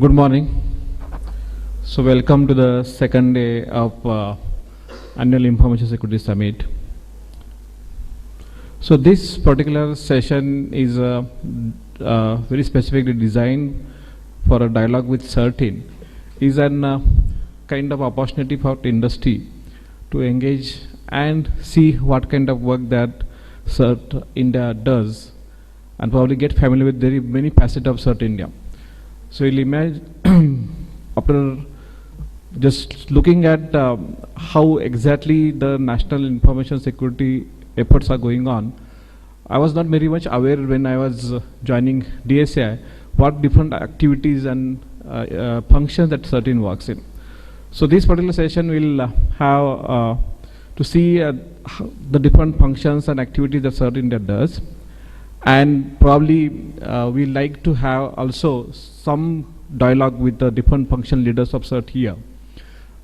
Good morning. So welcome to the second day of Annual Information Security Summit. So this particular session is very specifically designed for a dialogue with CERT-In. Is an kind of opportunity for industry to engage and see what kind of work that CERT India does, and probably get familiar with very many facets of CERT India. So you'll imagine after just looking at how exactly the national information security efforts are going on, I was not very much aware when I was joining DSAI what different activities and functions that CERT-In works in. So this particular session will have to see the different functions and activities that CERT India does, and probably we like to have also some dialogue with the different function leaders of CERT here.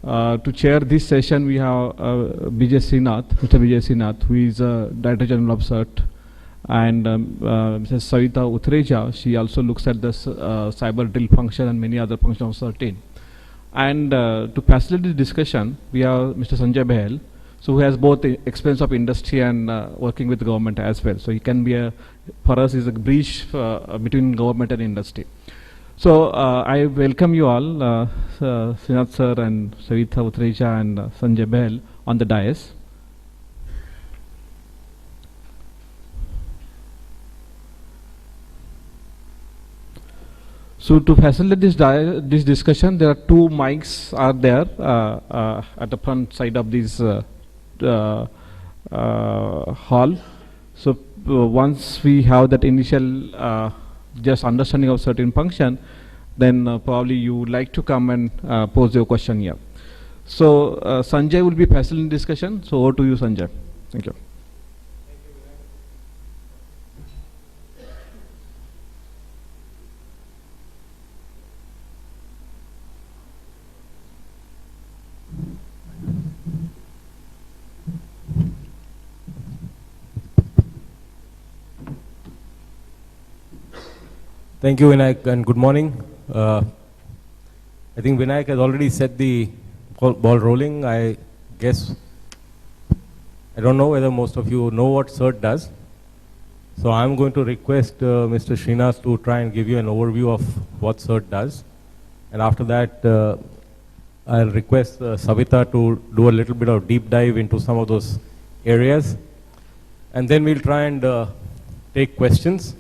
To chair this session, we have Mr. Vijay Srinath, who is Director General of CERT, and Mrs. Savita Utreja. She also looks at the cyber drill function and many other functions of CERT-In. And to facilitate the discussion, we have Mr. Sanjay Behel, so who has both experience of industry and working with the government as well. So he can be for us is a bridge between government and industry. So I welcome you all, Srinath sir and Savita Utreja and Sanjay Behel on the dais. So to facilitate this discussion, there are two mics are there at the front side of this hall. So once we have that initial just understanding of certain function, then probably you would like to come and pose your question here. So Sanjay will be facilitating discussion. So over to you, Sanjay. Thank you. Thank you, Vinayak, and good morning. I think Vinayak has already set the ball rolling. I guess, I don't know whether most of you know what CERT does. So I'm going to request Mr. Srinath to try and give you an overview of what CERT does. And after that, I'll request Savita to do a little bit of deep dive into some of those areas. And then we'll try and take questions.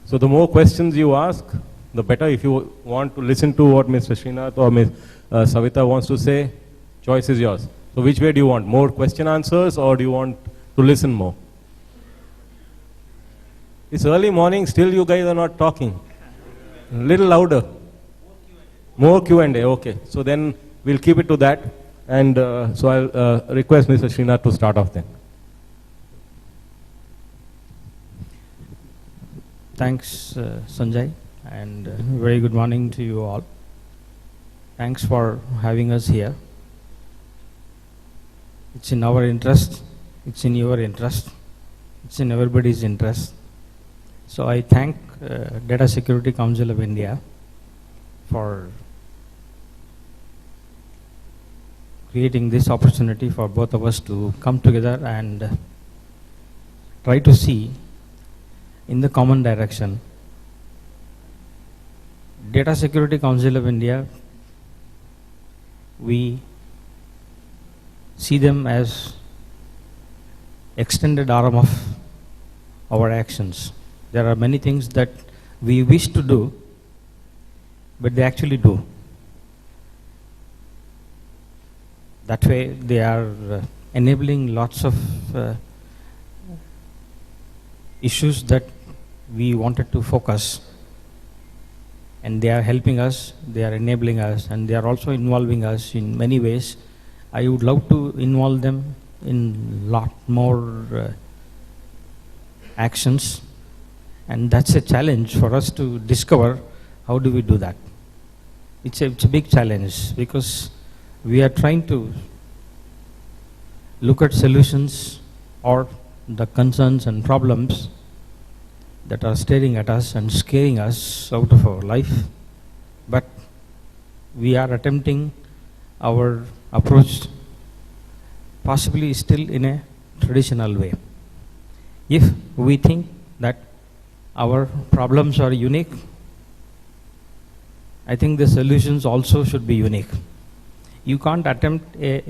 So the more questions you ask, the better. If you want to listen to what Mr. Srinath or Ms. Savita wants to say, choice is yours. So which way do you want? More question answers, or do you want to listen more? It's early morning, still you guys are not talking. A little louder. More Q&A, okay. So then we'll keep it to that. And so I'll request Mr. Srinath to start off then. Thanks, Sanjay, and very good morning to you all. Thanks for having us here. It's in our interest, it's in your interest, it's in everybody's interest. So I thank Data Security Council of India for creating this opportunity for both of us to come together and try to see in the common direction. Data Security Council of India, we see them as extended arm of our actions. There are many things that we wish to do, but they actually do. That way they are enabling lots of issues that we wanted to focus, and they are helping us, they are enabling us, and they are also involving us in many ways. I would love to involve them in lot more actions, and that's a challenge for us to discover how do we do that. It's a big challenge because we are trying to look at solutions or the concerns and problems that are staring at us and scaring us out of our life, but we are attempting our approach possibly still in a traditional way. If we think that our problems are unique, I think the solutions also should be unique. You can't attempt a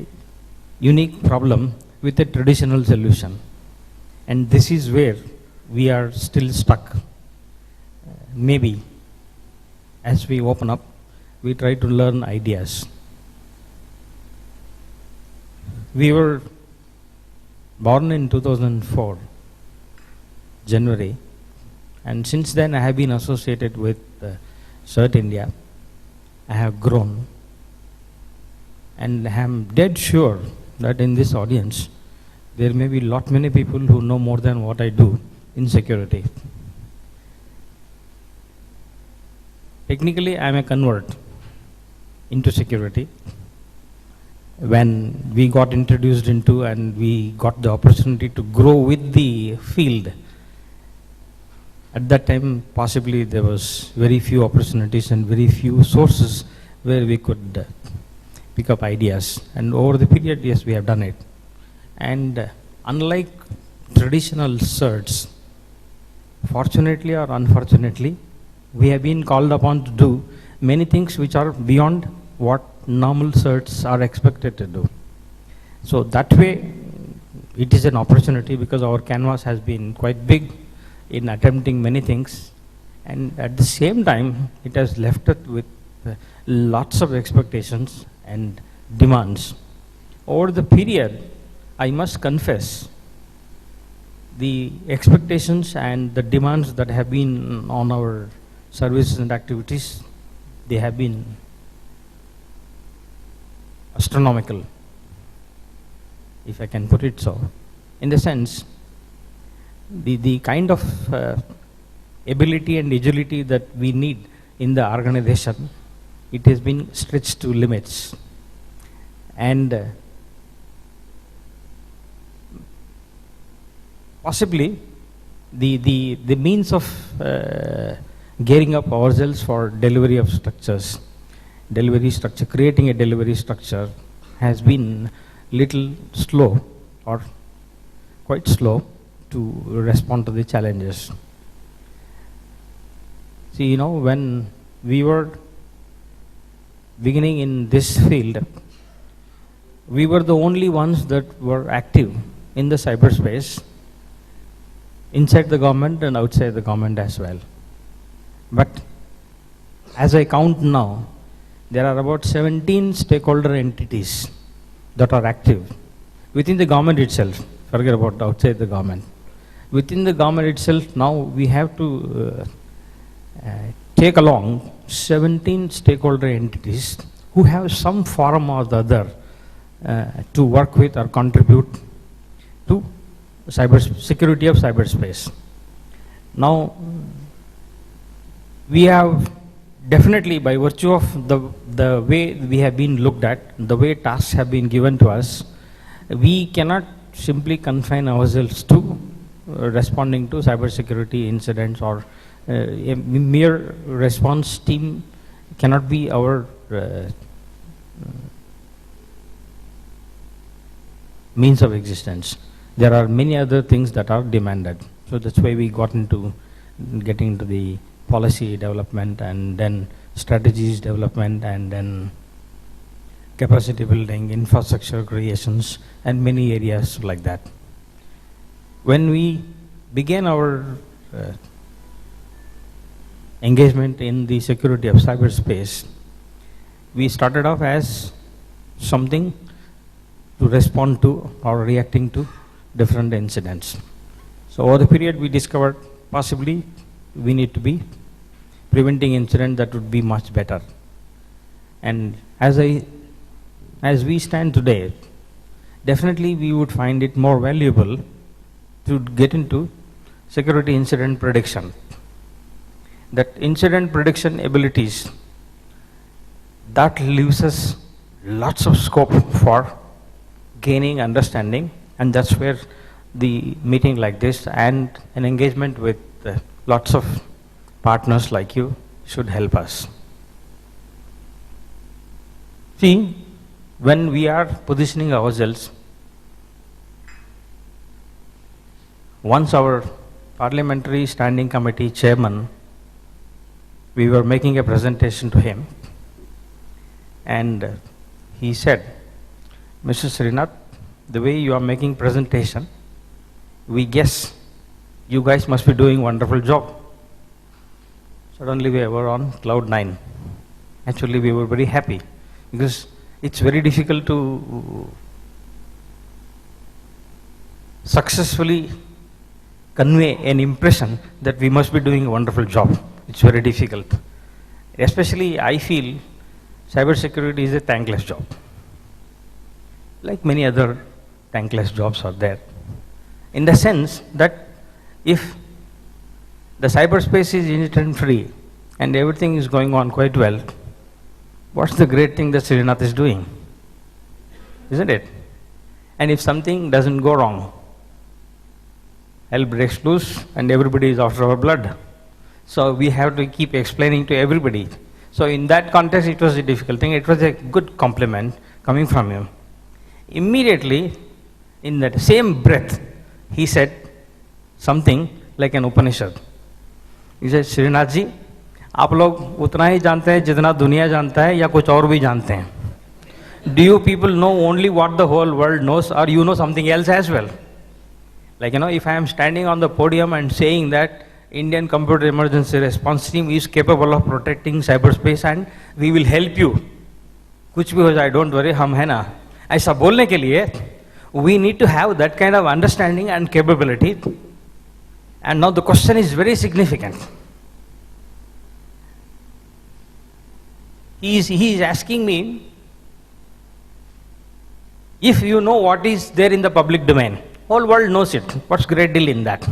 unique problem with a traditional solution. And this is where we are still stuck. Maybe as we open up, we try to learn ideas. We were born in 2004, January, and since then I have been associated with CERT India. I have grown, and I am dead sure that in this audience there may be many people who know more than what I do in security. Technically, I am a convert into security. When we got introduced into and we got the opportunity to grow with the field, at that time possibly there was very few opportunities and very few sources where we could pick up ideas, and over the period, yes, we have done it. And unlike traditional certs, fortunately or unfortunately, we have been called upon to do many things which are beyond what normal certs are expected to do. So that way, it is an opportunity because our canvas has been quite big in attempting many things, and at the same time, it has left it with lots of expectations and demands. Over the period, I must confess, the expectations and the demands that have been on our services and activities, they have been astronomical, if I can put it so. In the sense, the kind of ability and agility that we need in the organization, it has been stretched to limits. And possibly the means of gearing up ourselves for delivery of structures, creating a delivery structure has been little slow or quite slow to respond to the challenges. See, you know, when we were beginning in this field, we were the only ones that were active in the cyberspace, inside the government and outside the government as well. But as I count now, there are about 17 stakeholder entities that are active within the government itself. Forget about outside the government. Within the government itself, now we have to take along 17 stakeholder entities who have some forum or the other to work with or contribute to security of cyberspace. Now, we have definitely, by virtue of the way we have been looked at, the way tasks have been given to us, we cannot simply confine ourselves to responding to cybersecurity incidents, or a mere response team cannot be our means of existence. There are many other things that are demanded. So that's why we got into getting into the policy development, and then strategies development, and then capacity building, infrastructure creations, and many areas like that. When we began our engagement in the security of cyberspace, we started off as something to respond to or reacting to different incidents. So over the period, we discovered possibly we need to be preventing incidents that would be much better. And as we stand today, definitely we would find it more valuable to get into security incident prediction. That incident prediction abilities, that leaves us lots of scope for gaining understanding, and that's where the meeting like this and an engagement with lots of partners like you should help us. See, when we are positioning ourselves, once our parliamentary standing committee chairman, we were making a presentation to him, and he said, Mr. Srinath, the way you are making presentation, we guess you guys must be doing wonderful job. Suddenly we were on cloud 9. Actually, we were very happy because it's very difficult to successfully convey an impression that we must be doing a wonderful job. It's very difficult. Especially, I feel cybersecurity is a thankless job. Like many other thankless jobs are there. In the sense that if the cyberspace is incident free and everything is going on quite well, what's the great thing that Srinath is doing? Isn't it? And if something doesn't go wrong, hell breaks loose and everybody is after our blood. So we have to keep explaining to everybody. So in that context, it was a difficult thing. It was a good compliment coming from him. Immediately, in that same breath, he said something like an Upanishad. He said, Srinath ji, आप लोग उतना ही जानते हैं जितना दुनिया जानता है या कुछ और भी जानते हैं? Do you people know only what the whole world knows, or you know something else as well? Like, if I am standing on the podium and saying that Indian Computer Emergency Response Team is capable of protecting cyberspace and we will help you, कुछ भी हो जाए, don't worry, हम है ना. ऐसा बोलने के लिए we need to have that kind of understanding and capability. And now the question is very significant. He is asking me, if you know what is there in the public domain, whole world knows it, what's great deal in that?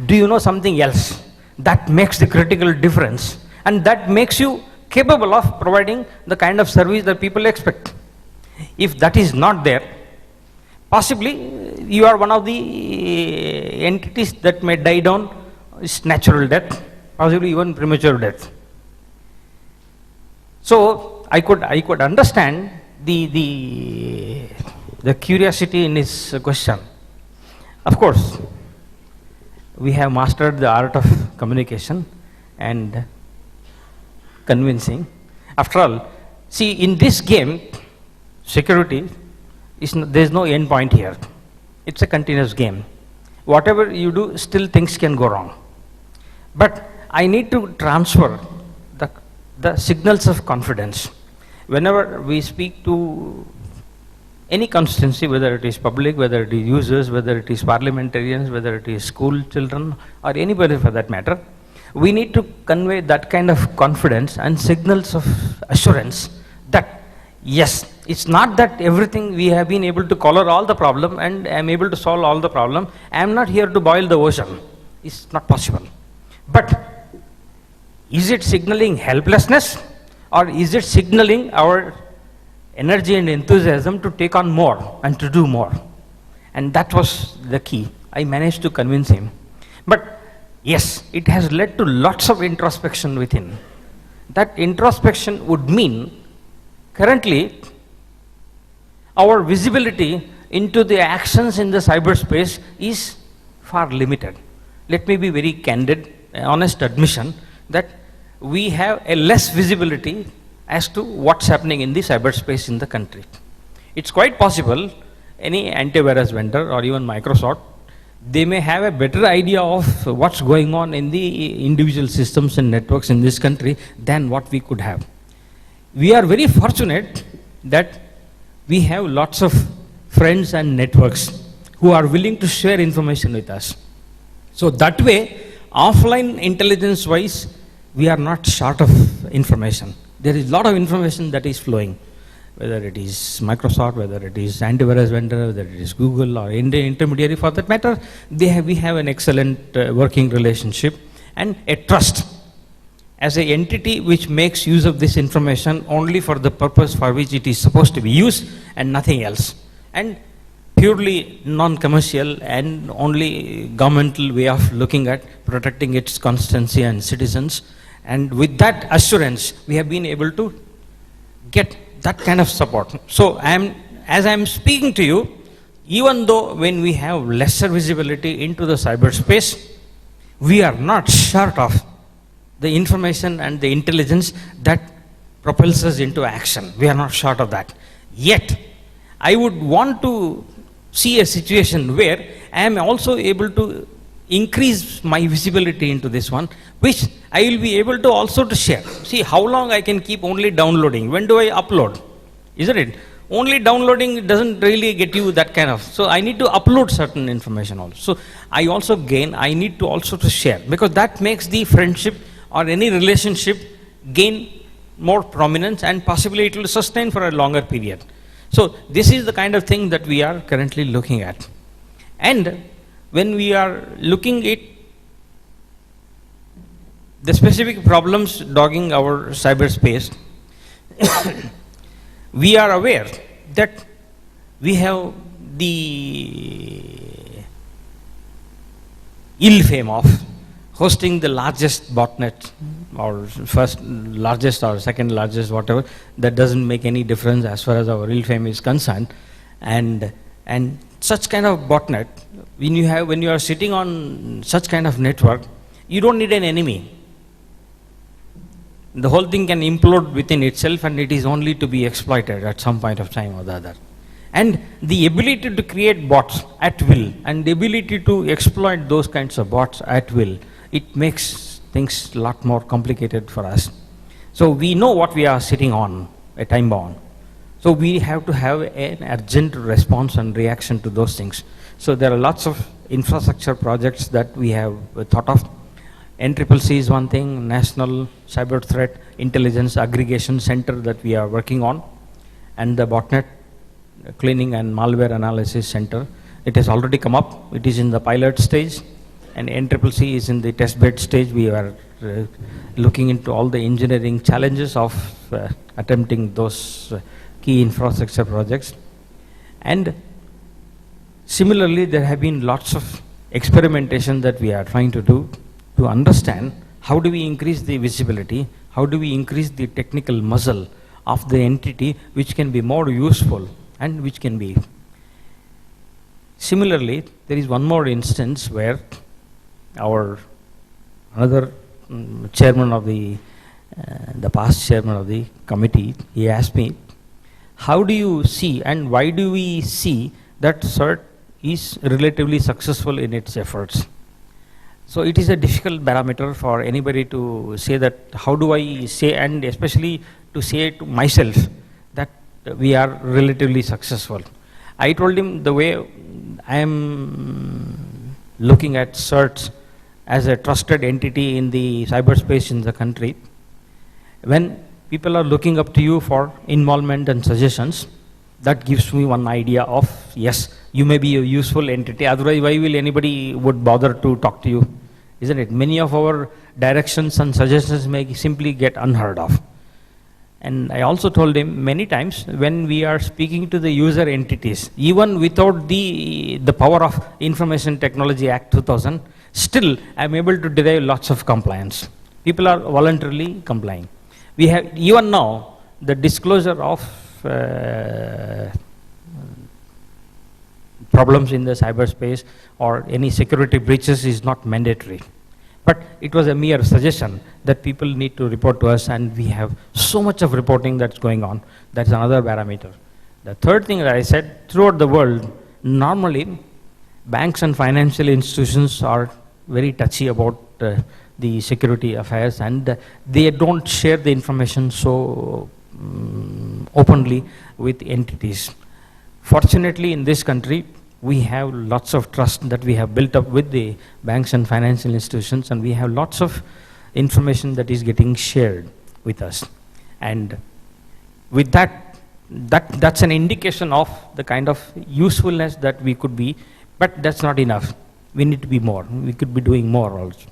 Do you know something else that makes the critical difference and that makes you capable of providing the kind of service that people expect? If that is not there, possibly you are one of the entities that may die down, is natural death, possibly even premature death. So I could understand the curiosity in his question. Of course, we have mastered the art of communication and convincing. After all, see, in this game, security, there is no end point here. It's a continuous game. Whatever you do, still things can go wrong. But I need to transfer the signals of confidence. Whenever we speak to any constituency, whether it is public, whether it is users, whether it is parliamentarians, whether it is school children, or anybody for that matter, we need to convey that kind of confidence and signals of assurance that, yes, it's not that everything we have been able to color all the problem and am able to solve all the problem. I am not here to boil the ocean. It's not possible. But is it signaling helplessness, or is it signaling our energy and enthusiasm to take on more and to do more? And that was the key. I managed to convince him. But yes, it has led to lots of introspection within. That introspection would mean currently our visibility into the actions in the cyberspace is far limited. Let me be very candid, honest admission that we have a less visibility as to what's happening in the cyberspace in the country. It's quite possible any antivirus vendor or even Microsoft, they may have a better idea of what's going on in the individual systems and networks in this country than what we could have. We are very fortunate that we have lots of friends and networks who are willing to share information with us. So that way, offline intelligence wise, we are not short of information. There is a lot of information that is flowing, whether it is Microsoft, whether it is antivirus vendor, whether it is Google or any intermediary for that matter. We have an excellent working relationship and a trust as an entity which makes use of this information only for the purpose for which it is supposed to be used and nothing else. And purely non-commercial and only governmental way of looking at protecting its constituency and citizens. And with that assurance, we have been able to get that kind of support. So as I'm speaking to you, even though when we have lesser visibility into the cyberspace, we are not short of the information and the intelligence that propels us into action. We are not short of that. Yet, I would want to see a situation where I am also able to increase my visibility into this one, which I will be able to also to share. See how long I can keep only downloading. When do I upload? Isn't it? Only downloading doesn't really get you that kind of. So I need to upload certain information also. So I also I need to also to share, because that makes the friendship or any relationship gain more prominence, and possibly it will sustain for a longer period. So this is the kind of thing that we are currently looking at. And when we are looking at the specific problems dogging our cyberspace, we are aware that we have the ill fame of hosting the largest botnet, or first largest or second largest, whatever. That doesn't make any difference as far as our ill fame is concerned. And such kind of botnet, when you are sitting on such kind of network, you don't need an enemy. The whole thing can implode within itself, and it is only to be exploited at some point of time or the other. And the ability to create bots at will, and the ability to exploit those kinds of bots at will, it makes things a lot more complicated for us. So we know what we are sitting on, a time bomb. So we have to have an urgent response and reaction to those things. So there are lots of infrastructure projects that we have thought of. NCCC is one thing, National Cyber Threat Intelligence Aggregation Center that we are working on, and the Botnet Cleaning and Malware Analysis Center. It has already come up. It is in the pilot stage, and NCCC is in the test bed stage. We are looking into all the engineering challenges of attempting those key infrastructure projects. And similarly, there have been lots of experimentation that we are trying to do to understand how do we increase the visibility, how do we increase the technical muscle of the entity, which can be more useful and which can be. Similarly, there is one more instance where our another chairman of the past chairman of the committee, he asked me, how do you see and why do we see that CERT is relatively successful in its efforts? So it is a difficult parameter for anybody to say that, how do I say, and especially to say to myself that we are relatively successful. I told him the way I am looking at CERT as a trusted entity in the cyberspace in the country. When people are looking up to you for involvement and suggestions, that gives me one idea of, yes, you may be a useful entity, otherwise why will anybody would bother to talk to you, isn't it? Many of our directions and suggestions may simply get unheard of. And I also told him many times, when we are speaking to the user entities, even without the power of Information Technology Act 2000, still I am able to derive lots of compliance. People are voluntarily complying. We have, even now, the disclosure of problems in the cyberspace or any security breaches is not mandatory. But it was a mere suggestion that people need to report to us, and we have so much of reporting that's going on. That's another parameter. The third thing that I said, throughout the world, normally banks and financial institutions are very touchy about the security affairs, and they don't share the information so openly with entities. Fortunately, in this country, we have lots of trust that we have built up with the banks and financial institutions, and we have lots of information that is getting shared with us. And with that's an indication of the kind of usefulness that we could be, but that's not enough. We need to be more. We could be doing more also.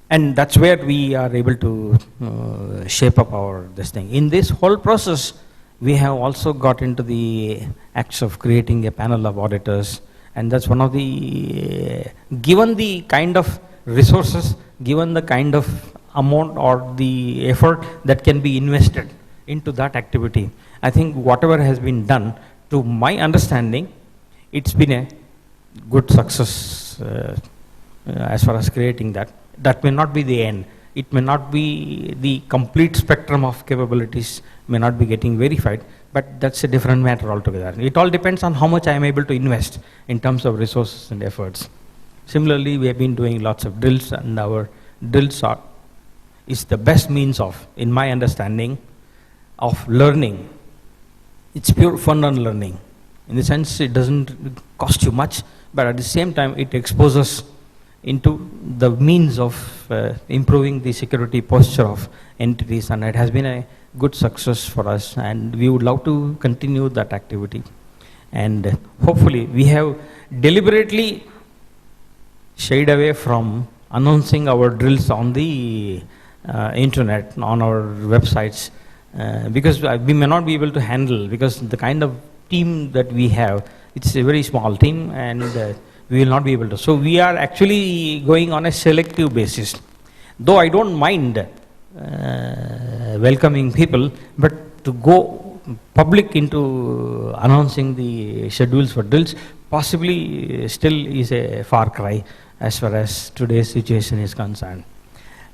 And that's where we are able to shape up this thing. In this whole process, we have also got into the acts of creating a panel of auditors, and that's one of the, given the kind of resources, given the kind of amount or the effort that can be invested, into that activity. I think whatever has been done, to my understanding, it's been a good success as far as creating that. That may not be the end. It may not be the complete spectrum of capabilities, may not be getting verified, but that's a different matter altogether. It all depends on how much I am able to invest in terms of resources and efforts. Similarly, we have been doing lots of drills, and our drills is the best means of, in my understanding, of learning. It's pure fun and learning. In the sense, it doesn't cost you much, but at the same time, it exposes into the means of improving the security posture of entities, and it has been a good success for us, and we would love to continue that activity. And hopefully, we have deliberately shied away from announcing our drills on the internet, on our websites, because we may not be able to handle, because the kind of team that we have, it's a very small team, and we will not be able to. So we are actually going on a selective basis. Though I don't mind welcoming people, but to go public into announcing the schedules for drills possibly still is a far cry as far as today's situation is concerned.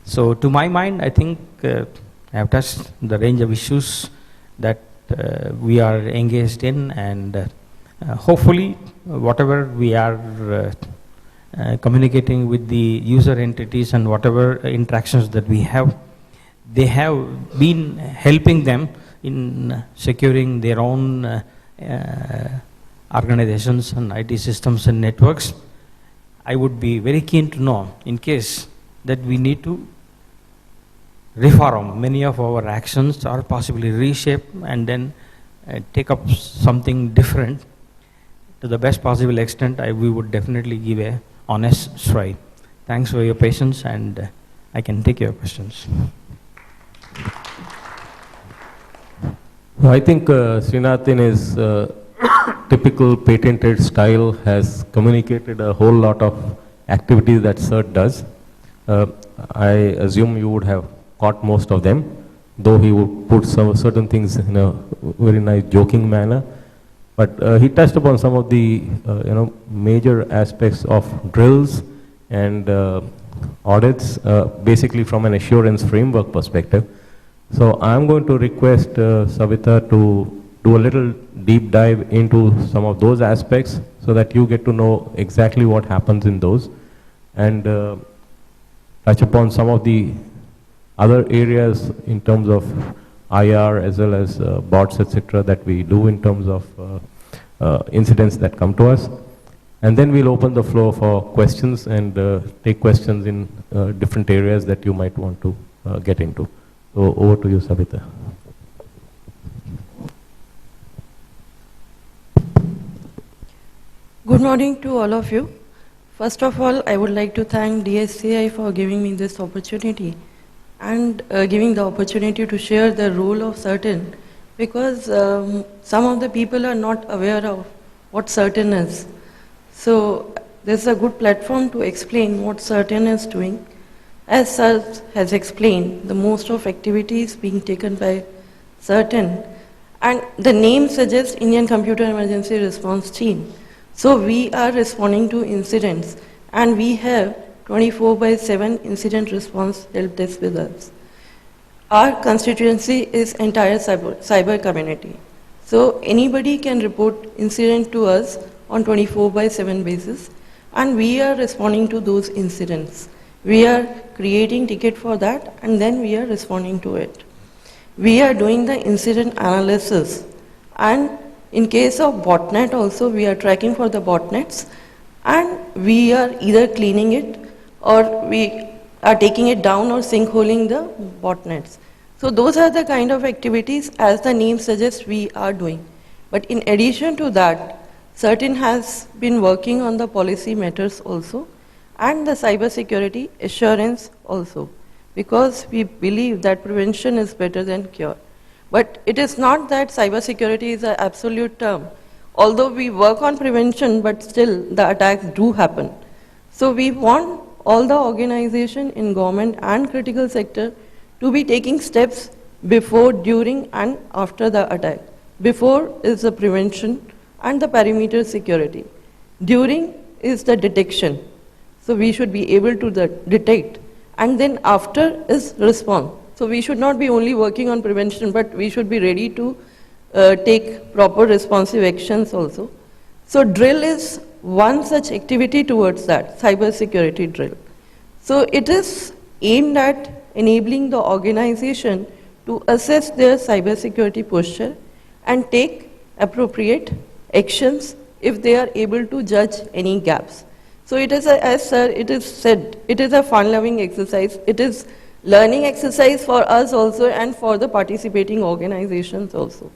So to my mind, I think I have touched the range of issues that we are engaged in, and hopefully whatever we are communicating with the user entities and whatever interactions that we have, they have been helping them in securing their own organizations and IT systems and networks. I would be very keen to know, in case that we need to reform many of our actions or possibly reshape and then take up something different to the best possible extent, we would definitely give a honest try. Thanks for your patience, and I can take your questions. I think Srinath in his typical patented style has communicated a whole lot of activities that CERT does. I assume you would have caught most of them, though he would put some certain things in a very nice joking manner. But he touched upon some of the major aspects of drills and audits, basically from an assurance framework perspective. So I'm going to request Savita to do a little deep dive into some of those aspects so that you get to know exactly what happens in those, and touch upon some of the other areas in terms of IR as well as bots, etc., that we do in terms of incidents that come to us. And then we'll open the floor for questions and take questions in different areas that you might want to get into. So over to you, Savita. Good morning to all of you. First of all, I would like to thank DSCI for giving me this opportunity and giving the opportunity to share the role of CERT-In, because some of the people are not aware of what CERT-In is. So this is a good platform to explain what CERT-In is doing. As CERT has explained, the most of activities being taken by CERT-In, and the name suggests Indian Computer Emergency Response Team. So we are responding to incidents, and we have 24/7 incident response help desk with us. Our constituency is entire cyber community. So anybody can report incident to us on 24/7 basis, and we are responding to those incidents. We are creating ticket for that, and then we are responding to it. We are doing the incident analysis, and in case of botnet also, we are tracking for the botnets, and we are either cleaning it or we are taking it down or sinkholing the botnets. So those are the kind of activities, as the name suggests, we are doing. But in addition to that, CERT-In has been working on the policy matters also, and the cyber security assurance also, because we believe that prevention is better than cure. But it is not that cybersecurity is an absolute term. Although we work on prevention, but still the attacks do happen. So we want all the organization in government and critical sector to be taking steps before, during, and after the attack. Before is the prevention and the perimeter security. During is the detection. So we should be able to detect. And then after is response. So we should not be only working on prevention, but we should be ready to take proper responsive actions also. So drill is one such activity towards that, cyber security drill. So it is aimed at enabling the organization to assess their cyber security posture and take appropriate actions if they are able to judge any gaps. So it is, as sir, it is said, it is a fun-loving exercise. It is learning exercise for us also and for the participating organizations also.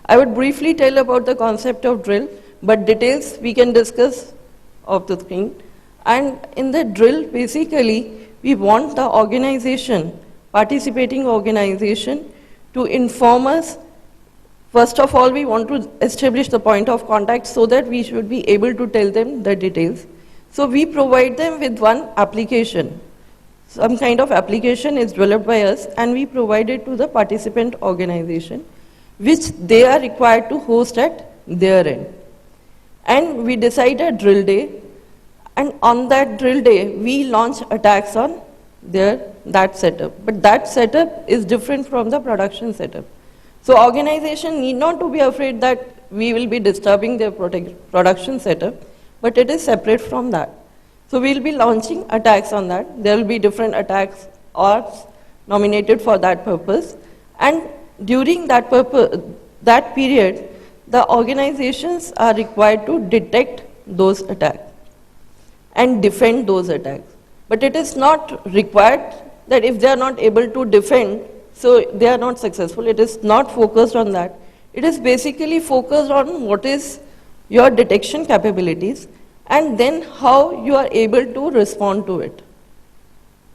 I would briefly tell about the concept of drill, but details we can discuss off the screen. And in the drill, basically, we want the organization, participating organization, to inform us. First of all, we want to establish the point of contact so that we should be able to tell them the details. So we provide them with one application. Some kind of application is developed by us and we provide it to the participant organization, which they are required to host at their end. And we decide a drill day, and on that drill day, we launch attacks on that setup. But that setup is different from the production setup. So organization need not to be afraid that we will be disturbing their production setup, but it is separate from that. So we'll be launching attacks on that. There will be different attacks or nominated for that purpose. And during that period, the organizations are required to detect those attacks and defend those attacks. But it is not required that if they are not able to defend, so they are not successful. It is not focused on that. It is basically focused on what is your detection capabilities and then how you are able to respond to it.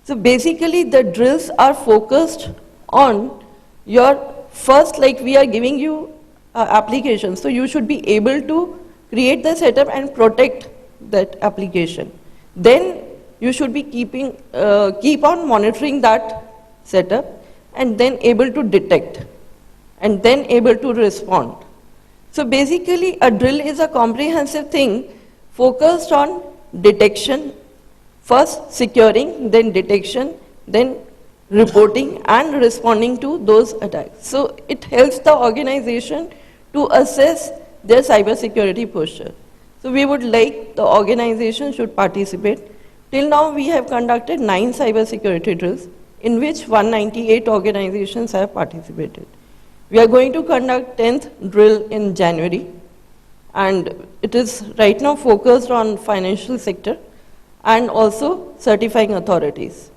So basically the drills are focused on your first, like we are giving you application. So you should be able to create the setup and protect that application. Then you should be keep on monitoring that setup and then able to detect and then able to respond. So basically a drill is a comprehensive thing focused on detection, first securing, then detection, then reporting and responding to those attacks. So it helps the organization to assess their cybersecurity posture. So we would like the organization should participate. Till now we have conducted 9 cybersecurity drills in which 198 organizations have participated. We are going to conduct 10th drill in January, and it is right now focused on financial sector and also certifying authorities.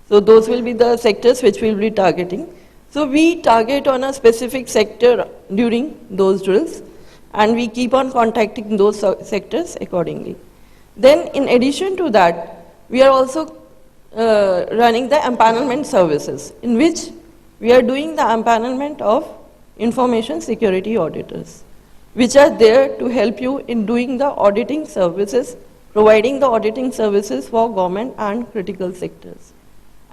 So those will be the sectors which we will be targeting. So we target on a specific sector during those drills and we keep on contacting those sectors accordingly. Then in addition to that, we are also running the empanelment services in which we are doing the empanelment of information security auditors, which are there to help you in doing the auditing services, providing the auditing services for government and critical sectors.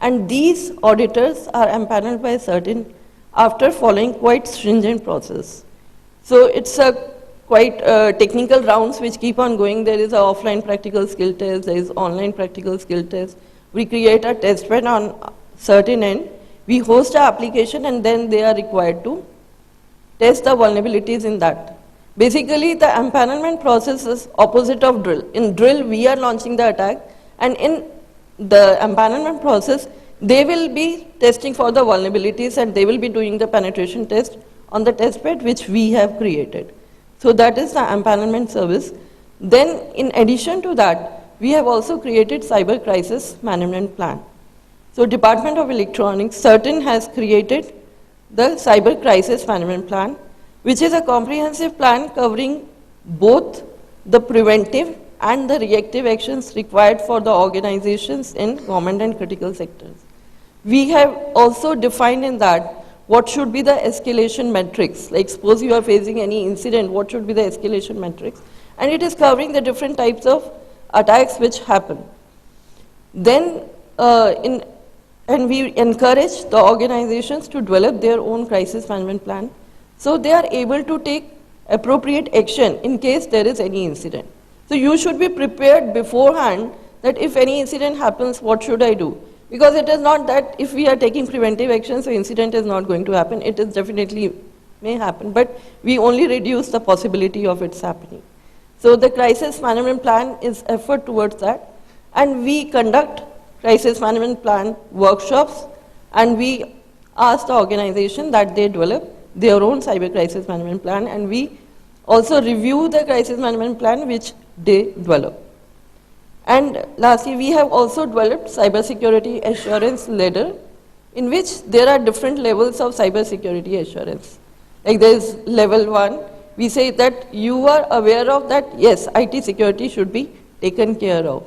And these auditors are empaneled by certain after following quite stringent process. So it's a quite technical rounds which keep on going. There is an offline practical skill test, there is online practical skill test. We create a test bed on certain end. We host an application and then they are required to test the vulnerabilities in that. Basically, the empanelment process is opposite of drill. In drill, we are launching the attack, and in the empanelment process, they will be testing for the vulnerabilities and they will be doing the penetration test on the test bed which we have created. So that is the empanelment service. Then, in addition to that, we have also created cyber crisis management plan. So Department of Electronics, CERT-In has created the cyber crisis management plan, which is a comprehensive plan covering both the preventive and the reactive actions required for the organizations in government and critical sectors. We have also defined in that what should be the escalation metrics. Like suppose you are facing any incident, what should be the escalation metrics? And it is covering the different types of attacks which happen. Then in and we encourage the organizations to develop their own crisis management plan, so they are able to take appropriate action in case there is any incident. So you should be prepared beforehand that if any incident happens, what should I do? Because it is not that if we are taking preventive action, so incident is not going to happen. It is definitely may happen, but we only reduce the possibility of its happening. So the crisis management plan is effort towards that, and we conduct crisis management plan workshops, and we ask the organization that they develop their own cyber crisis management plan, and we also review the crisis management plan which they develop. And lastly, we have also developed cybersecurity assurance ladder, in which there are different levels of cybersecurity assurance. Like there is level 1, we say that you are aware of that, yes, IT security should be taken care of.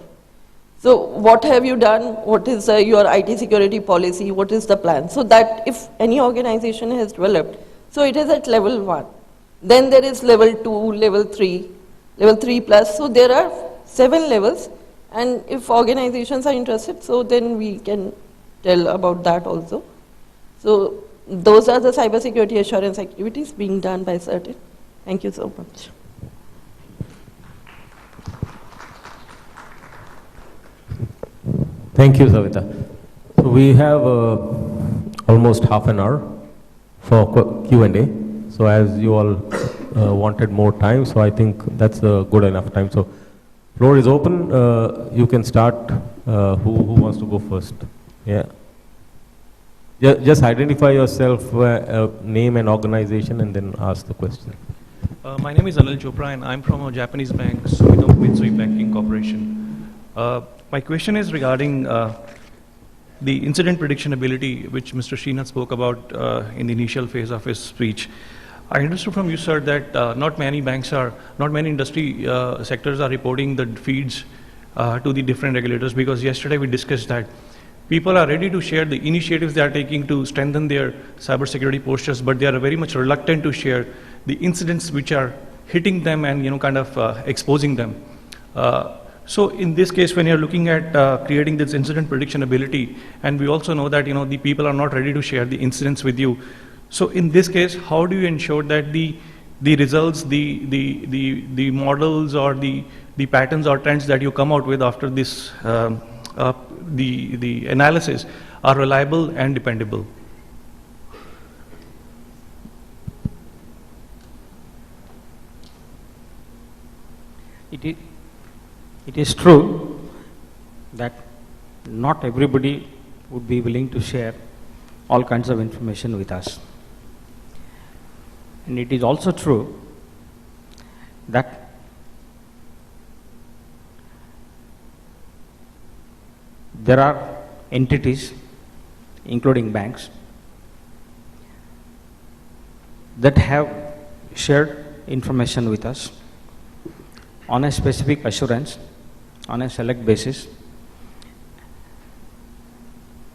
So what have you done? What is your IT security policy? What is the plan? So that if any organization has developed, so it is at level 1. Then there is level 2, level 3 plus. So there are 7 levels, and if organizations are interested, so then we can tell about that also. So those are the cybersecurity assurance activities being done by CERT-In. Thank you so much. Thank you, Savita. So we have almost half an hour for Q&A. So as you all wanted more time, so I think that's a good enough time. So floor is open. You can start. Who wants to go first? Yeah. Just identify yourself, name and organization, and then ask the question. My name is Anil Chopra, and I'm from a Japanese bank, Sumitomo Mitsui Banking Corporation. My question is regarding the incident prediction ability, which Mr. Srinath spoke about in the initial phase of his speech. I understood from you, sir, that not many industry sectors are reporting the feeds to the different regulators, because yesterday we discussed that people are ready to share the initiatives they are taking to strengthen their cybersecurity postures, but they are very much reluctant to share the incidents which are hitting them and exposing them. So in this case, when you're looking at creating this incident prediction ability, and we also know that the people are not ready to share the incidents with you. So in this case, how do you ensure that the results, the models or the patterns or trends that you come out with after this the analysis are reliable and dependable? It is true that not everybody would be willing to share all kinds of information with us. And it is also true that there are entities, including banks, that have shared information with us on a specific assurance, on a select basis.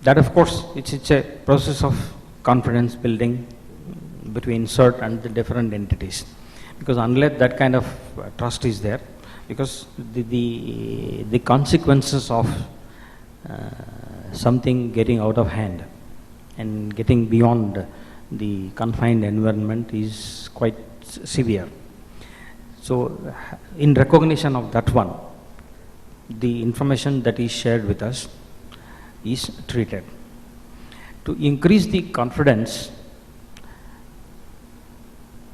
That, of course, it's a process of confidence building between CERT and the different entities, because unless that kind of trust is there, because the consequences of something getting out of hand and getting beyond the confined environment is quite severe. So in recognition of that one, the information that is shared with us is treated. To increase the confidence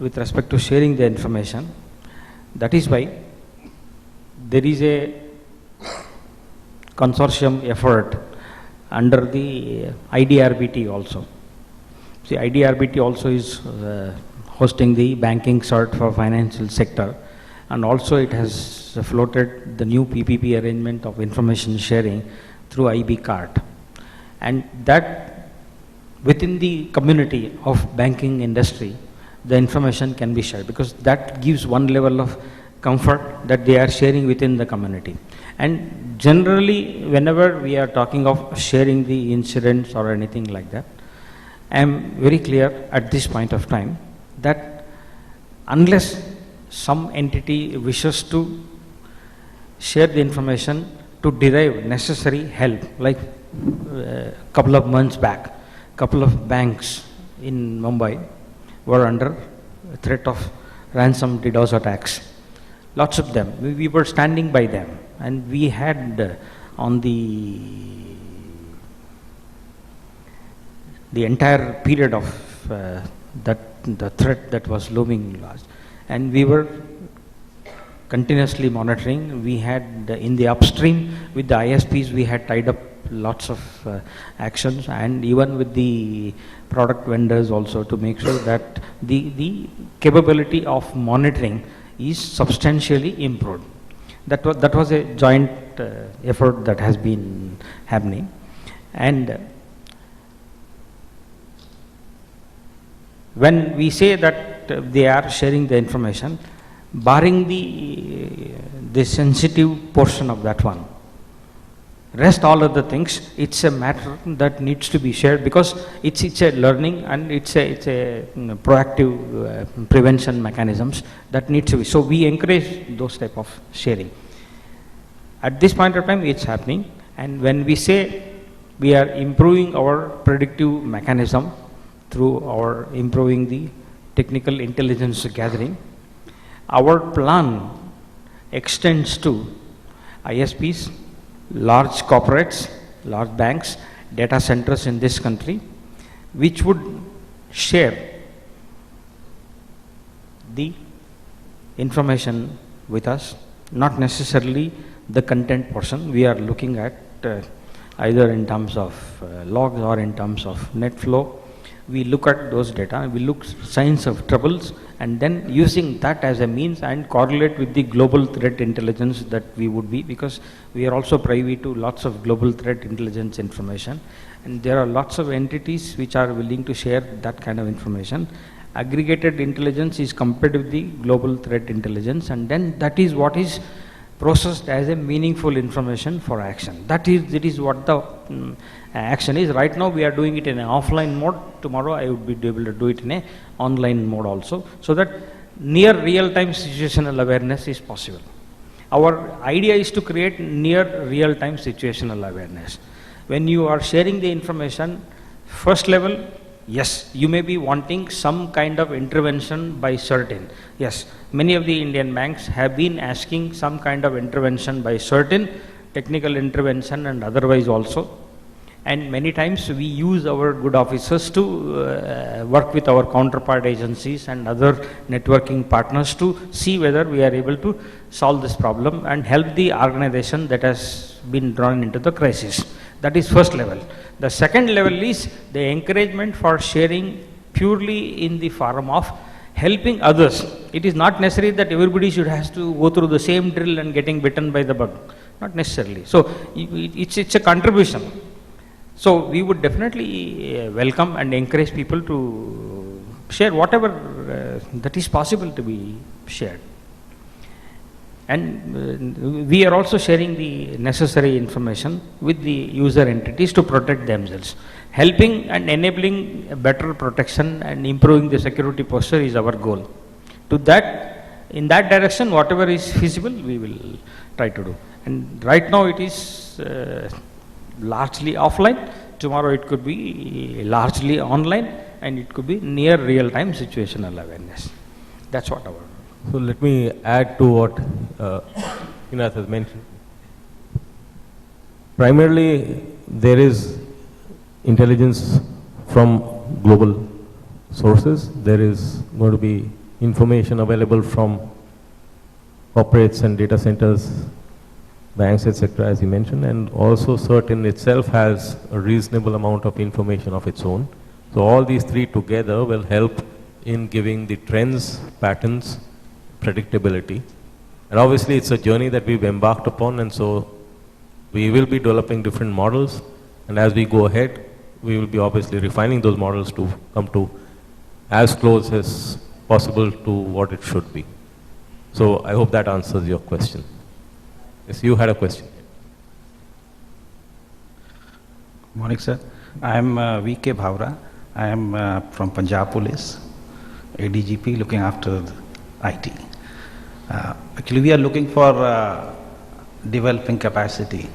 with respect to sharing the information, that is why there is a consortium effort under the IDRBT also. See, IDRBT also is hosting the banking CERT for financial sector, and also it has floated the new PPP arrangement of information sharing through IB card. And that within the community of banking industry, the information can be shared, because that gives one level of comfort that they are sharing within the community. And generally, whenever we are talking of sharing the incidents or anything like that, I am very clear at this point of time that unless some entity wishes to share the information to derive necessary help, like couple of months back, couple of banks in Mumbai were under threat of ransom DDoS attacks. Lots of them. We were standing by them, and we had on the entire period of the threat that was looming large, and we were continuously monitoring. We had in the upstream with the ISPs, we had tied up lots of actions, and even with the product vendors also, to make sure that the capability of monitoring is substantially improved. That was a joint effort that has been happening. And when we say that they are sharing the information, barring the sensitive portion of that one, rest all other things, it's a matter that needs to be shared, because it's a learning, and it's a proactive prevention mechanisms that needs to be. So we encourage those type of sharing. At this point of time, it's happening, and when we say we are improving our predictive mechanism through our improving the technical intelligence gathering, our plan extends to ISPs, large corporates, large banks, data centers in this country, which would share the information with us, not necessarily the content portion. We are looking at either in terms of logs or in terms of net flow. We look at those data, we look signs of troubles, and then using that as a means and correlate with the global threat intelligence that we would be, because we are also privy to lots of global threat intelligence information, and there are lots of entities which are willing to share that kind of information. Aggregated intelligence is compared with the global threat intelligence, and then that is what is processed as a meaningful information for action. That is what the action is. Right now we are doing it in an offline mode. Tomorrow I would be able to do it in an online mode also, so that near real-time situational awareness is possible. Our idea is to create near real-time situational awareness. When you are sharing the information, first level, yes, you may be wanting some kind of intervention by certain. Yes, many of the Indian banks have been asking some kind of intervention by certain, technical intervention and otherwise also. And many times we use our good officers to work with our counterpart agencies and other networking partners to see whether we are able to solve this problem and help the organization that has been drawn into the crisis. That is first level. The second level is the encouragement for sharing purely in the form of helping others. It is not necessary that everybody should has to go through the same drill and getting bitten by the bug. Not necessarily. So it's a contribution. So we would definitely welcome and encourage people to share whatever that is possible to be shared. And we are also sharing the necessary information with the user entities to protect themselves. Helping and enabling a better protection and improving the security posture is our goal. To that, in that direction, whatever is feasible, we will try to do. And right now it is largely offline. Tomorrow it could be largely online, and it could be near real-time situational awareness. That's what our. So let me add to what Srinath has mentioned. Primarily, there is intelligence from global sources. There is going to be information available from corporates and data centers, banks, etc., as you mentioned, and also CERT-In itself has a reasonable amount of information of its own. So all these three together will help in giving the trends, patterns, predictability. And obviously it's a journey that we've embarked upon, and so we will be developing different models, and as we go ahead, we will be obviously refining those models to come to as close as possible to what it should be. So I hope that answers your question. Yes, you had a question. Morning, sir. I am V.K. Bhavra. I am from Punjab Police, ADGP, looking after the IT. Actually, we are looking for developing capacity.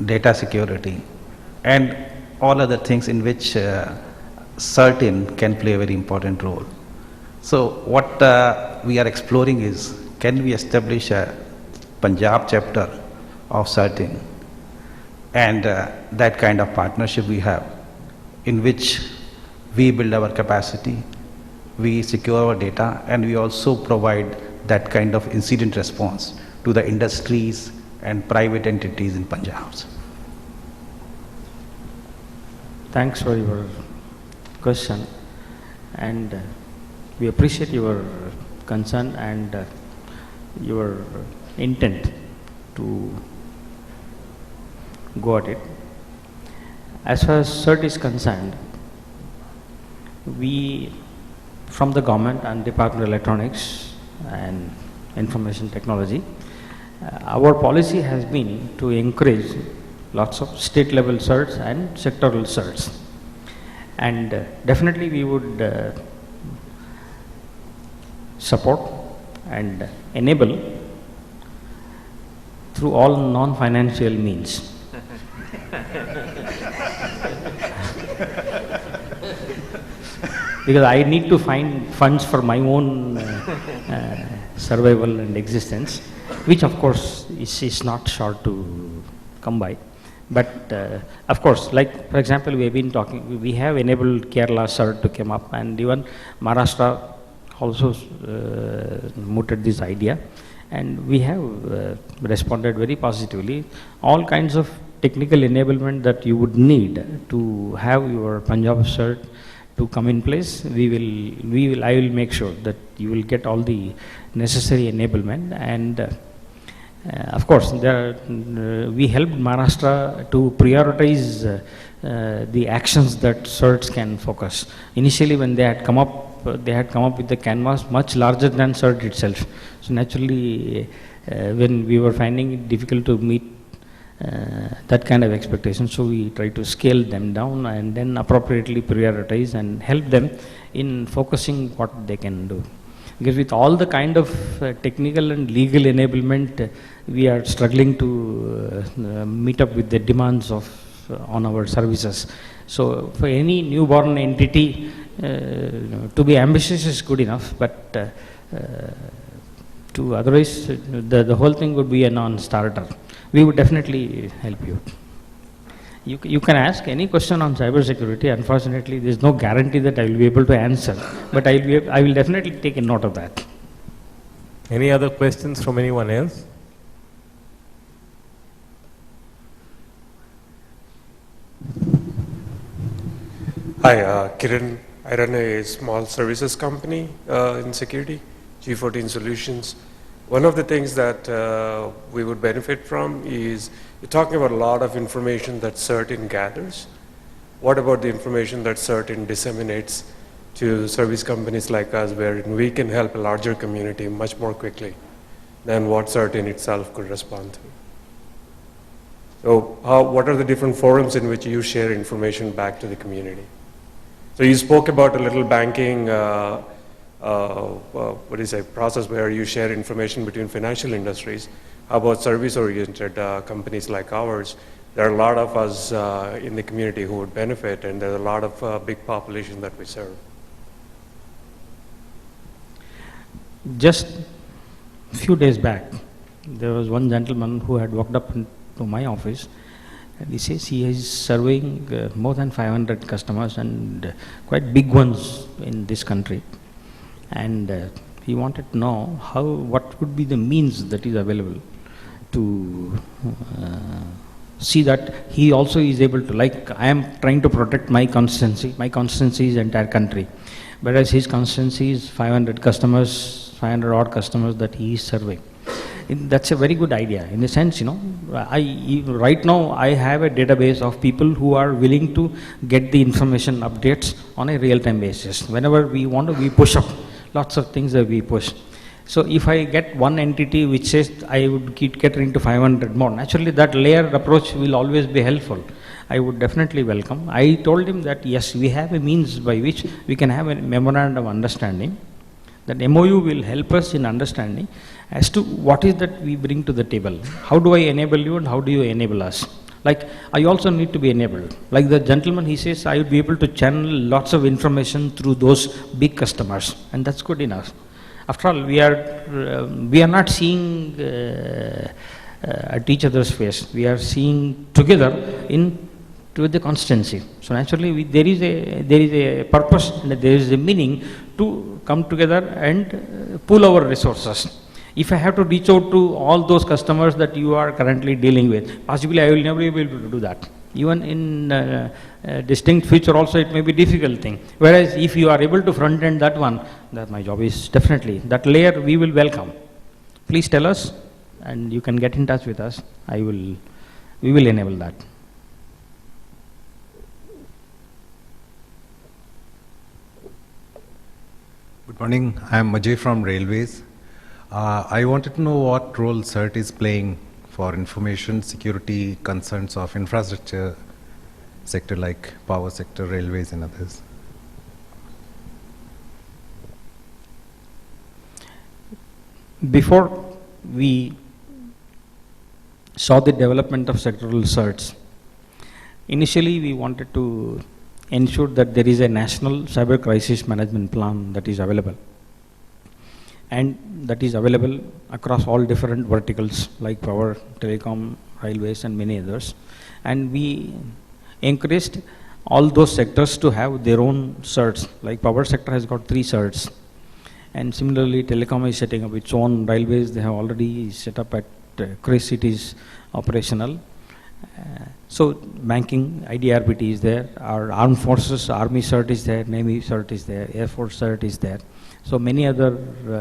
data security, and all other things in which CERT-in can play a very important role. So what we are exploring is, can we establish a Punjab chapter of CERT-in, and that kind of partnership we have, in which we build our capacity, we secure our data, and we also provide that kind of incident response to the industries and private entities in Punjab. Thanks for your question, and we appreciate your concern and your intent to go at it. As far as CERT is concerned, we from the government and Department of Electronics and Information Technology, our policy has been to encourage lots of state level certs and sectoral certs, and definitely we would support and enable through all non-financial means. Because I need to find funds for my own survival and existence, which of course is not sure to come by. But of course, like for example, we have been talking, we have enabled Kerala CERT to come up, and even Maharashtra also mooted this idea, and we have responded very positively. All kinds of technical enablement that you would need to have your Punjab CERT to come in place, I will make sure that you will get all the necessary enablement. And of course, we helped Maharashtra to prioritize the actions that CERTs can focus. Initially, when they had come up with the canvas much larger than CERT itself. So naturally, when we were finding it difficult to meet that kind of expectation, so we try to scale them down and then appropriately prioritize and help them in focusing what they can do. Because with all the kind of technical and legal enablement, we are struggling to meet up with the demands of on our services. So for any newborn entity, to be ambitious is good enough, but to otherwise the whole thing would be a non-starter. We would definitely help you. You can ask any question on cybersecurity. Unfortunately, there is no guarantee that I will be able to answer, but I will definitely take a note of that. Any other questions from anyone else? Hi, Kiran. I run a small services company in security, G14 Solutions. One of the things that we would benefit from is, you're talking about a lot of information that CERT-in gathers. What about the information that CERT-in disseminates to service companies like us, where we can help a larger community much more quickly than what CERT-in itself could respond to? So what are the different forums in which you share information back to the community? So you spoke about a little banking process where you share information between financial industries. How about service-oriented companies like ours? There are a lot of us in the community who would benefit, and there's a lot of big population that we serve. Just a few days back, there was one gentleman who had walked up to my office, and he says he is serving more than 500 customers, and quite big ones in this country. And he wanted to know what would be the means that is available to see that he also is able to, like I am trying to protect my constituency is entire country, whereas his constituency is 500 odd customers that he is serving. That's a very good idea. In the sense, right now I have a database of people who are willing to get the information updates on a real-time basis. Whenever we want to, we push up lots of things that we push. So if I get one entity which says I would keep catering to 500 more, naturally that layered approach will always be helpful. I would definitely welcome. I told him that yes, we have a means by which we can have a memorandum of understanding. That MOU will help us in understanding as to what is that we bring to the table. How do I enable you and how do you enable us? Like, I also need to be enabled. Like the gentleman, he says, I would be able to channel lots of information through those big customers, and that's good enough. After all, we are not seeing at each other's face. We are seeing together to the constancy. So naturally, there is a purpose, and there is a meaning to come together and pool our resources. If I have to reach out to all those customers that you are currently dealing with, possibly I will never be able to do that. Even in distinct future also it may be difficult thing. Whereas if you are able to front end that one, that my job is definitely, that layer we will welcome. Please tell us, and you can get in touch with us. We will enable that. Good morning. I am Ajay from Railways. I wanted to know what role CERT is playing for information security concerns of infrastructure sector like power sector, railways and others. Before we saw the development of sectoral certs, initially we wanted to ensure that there is a national cyber crisis management plan that is available, and that is available across all different verticals like power, telecom, railways and many others. And we encouraged all those sectors to have their own certs. Like power sector has got 3 certs, and similarly telecom is setting up its own. Railways, they have already set up at CRIS, it is operational. So banking, IDRBT is there, our armed forces, army cert is there, navy cert is there, air force cert is there. So many other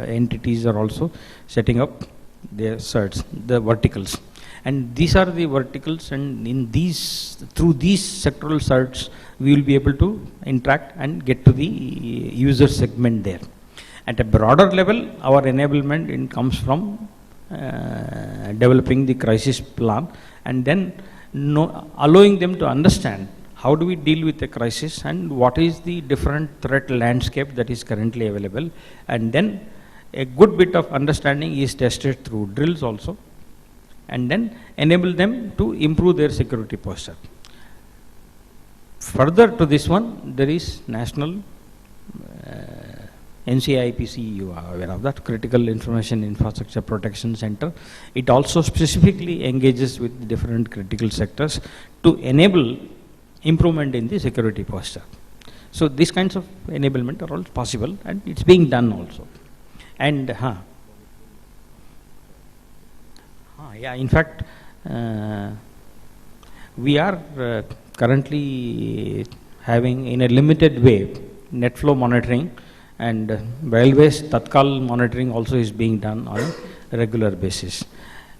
entities are also setting up their certs, the verticals. And these are the verticals, and through these sectoral certs, we will be able to interact and get to the user segment there. At a broader level, our enablement comes from developing the crisis plan, and then allowing them to understand how do we deal with a crisis and what is the different threat landscape that is currently available. And then a good bit of understanding is tested through drills also, and then enable them to improve their security posture. Further to this one, there is national NCIPC, you are aware of that, Critical Information Infrastructure Protection Center. It also specifically engages with different critical sectors to enable improvement in the security posture. So these kinds of enablement are all possible, and it's being done also. And yeah, in fact, we are currently having in a limited way net flow monitoring, and railways Tatkal monitoring also is being done on a regular basis.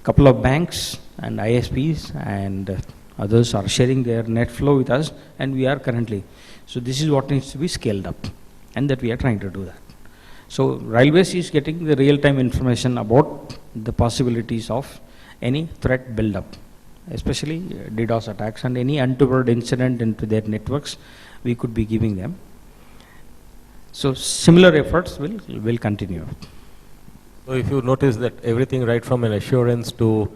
Couple of banks and ISPs and others are sharing their net flow with us, and we are currently. So this is what needs to be scaled up, and that we are trying to do that. So railways is getting the real-time information about the possibilities of any threat build-up, especially DDoS attacks and any untoward incident into their networks, we could be giving them. So similar efforts will continue. So if you notice that everything right from an assurance to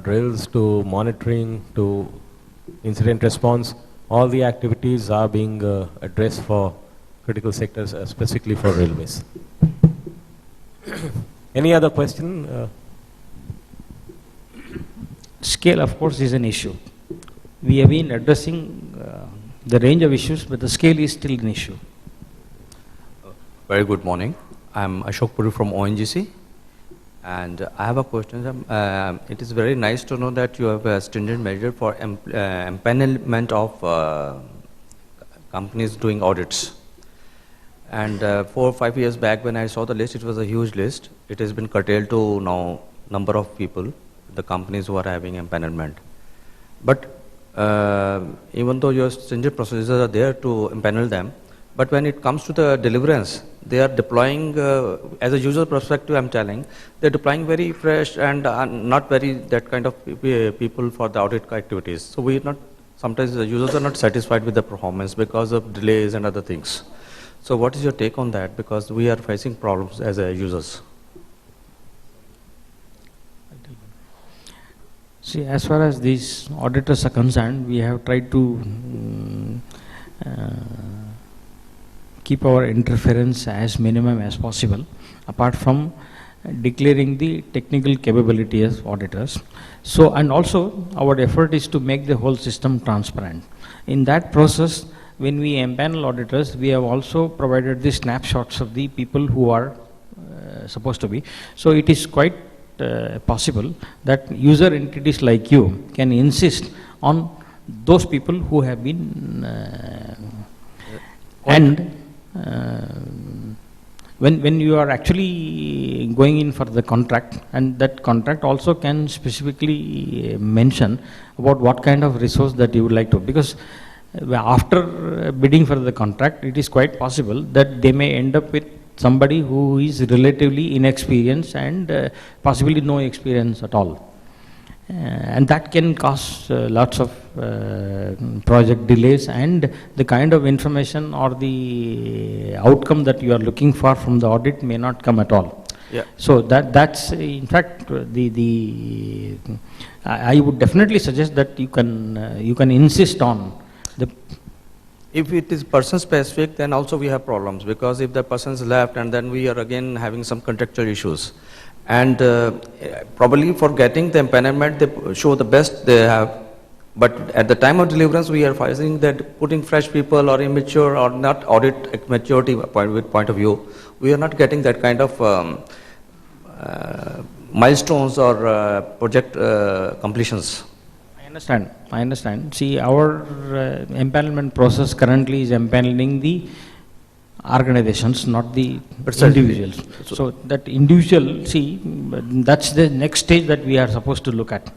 drills to monitoring to incident response, all the activities are being addressed for critical sectors, specifically for railways. Any other question? Scale, of course, is an issue. We have been addressing the range of issues, but the scale is still an issue. Very good morning. I'm Ashok Puri from ONGC, and I have a question. It is very nice to know that you have a stringent measure for empanelment of companies doing audits. And 4 or 5 years back when I saw the list, it was a huge list. It has been curtailed to now number of people, the companies who are having empanelment. But even though your stringent procedures are there to empanel them, but when it comes to the deliverance, they are deploying, as a user perspective I'm telling, they're deploying very fresh and not very that kind of people for the audit activities. So we not, sometimes the users are not satisfied with the performance because of delays and other things. So what is your take on that? Because we are facing problems as a users. See, as far as these auditors are concerned, we have tried to keep our interference as minimum as possible, apart from declaring the technical capability as auditors. So, and also our effort is to make the whole system transparent. In that process, when we empanel auditors, we have also provided the snapshots of the people who are supposed to be. So it is quite possible that user entities like you can insist on those people who have been when you are actually going in for the contract, and that contract also can specifically mention about what kind of resource that you would like to, because after bidding for the contract, it is quite possible that they may end up with somebody who is relatively inexperienced and possibly no experience at all. And that can cause lots of project delays, and the kind of information or the outcome that you are looking for from the audit may not come at all. Yeah. So that's in fact I would definitely suggest that you can insist on the. If it is person specific, then also we have problems, because if the person is left and then we are again having some contractual issues. And probably for getting the empanelment, they show the best they have. But at the time of deliverance, we are finding that putting fresh people or immature or not audit maturity point of view, we are not getting that kind of milestones or project completions. I understand. See, our empanelment process currently is empaneling the organizations, not the individuals. So that individual, see, that's the next stage that we are supposed to look at.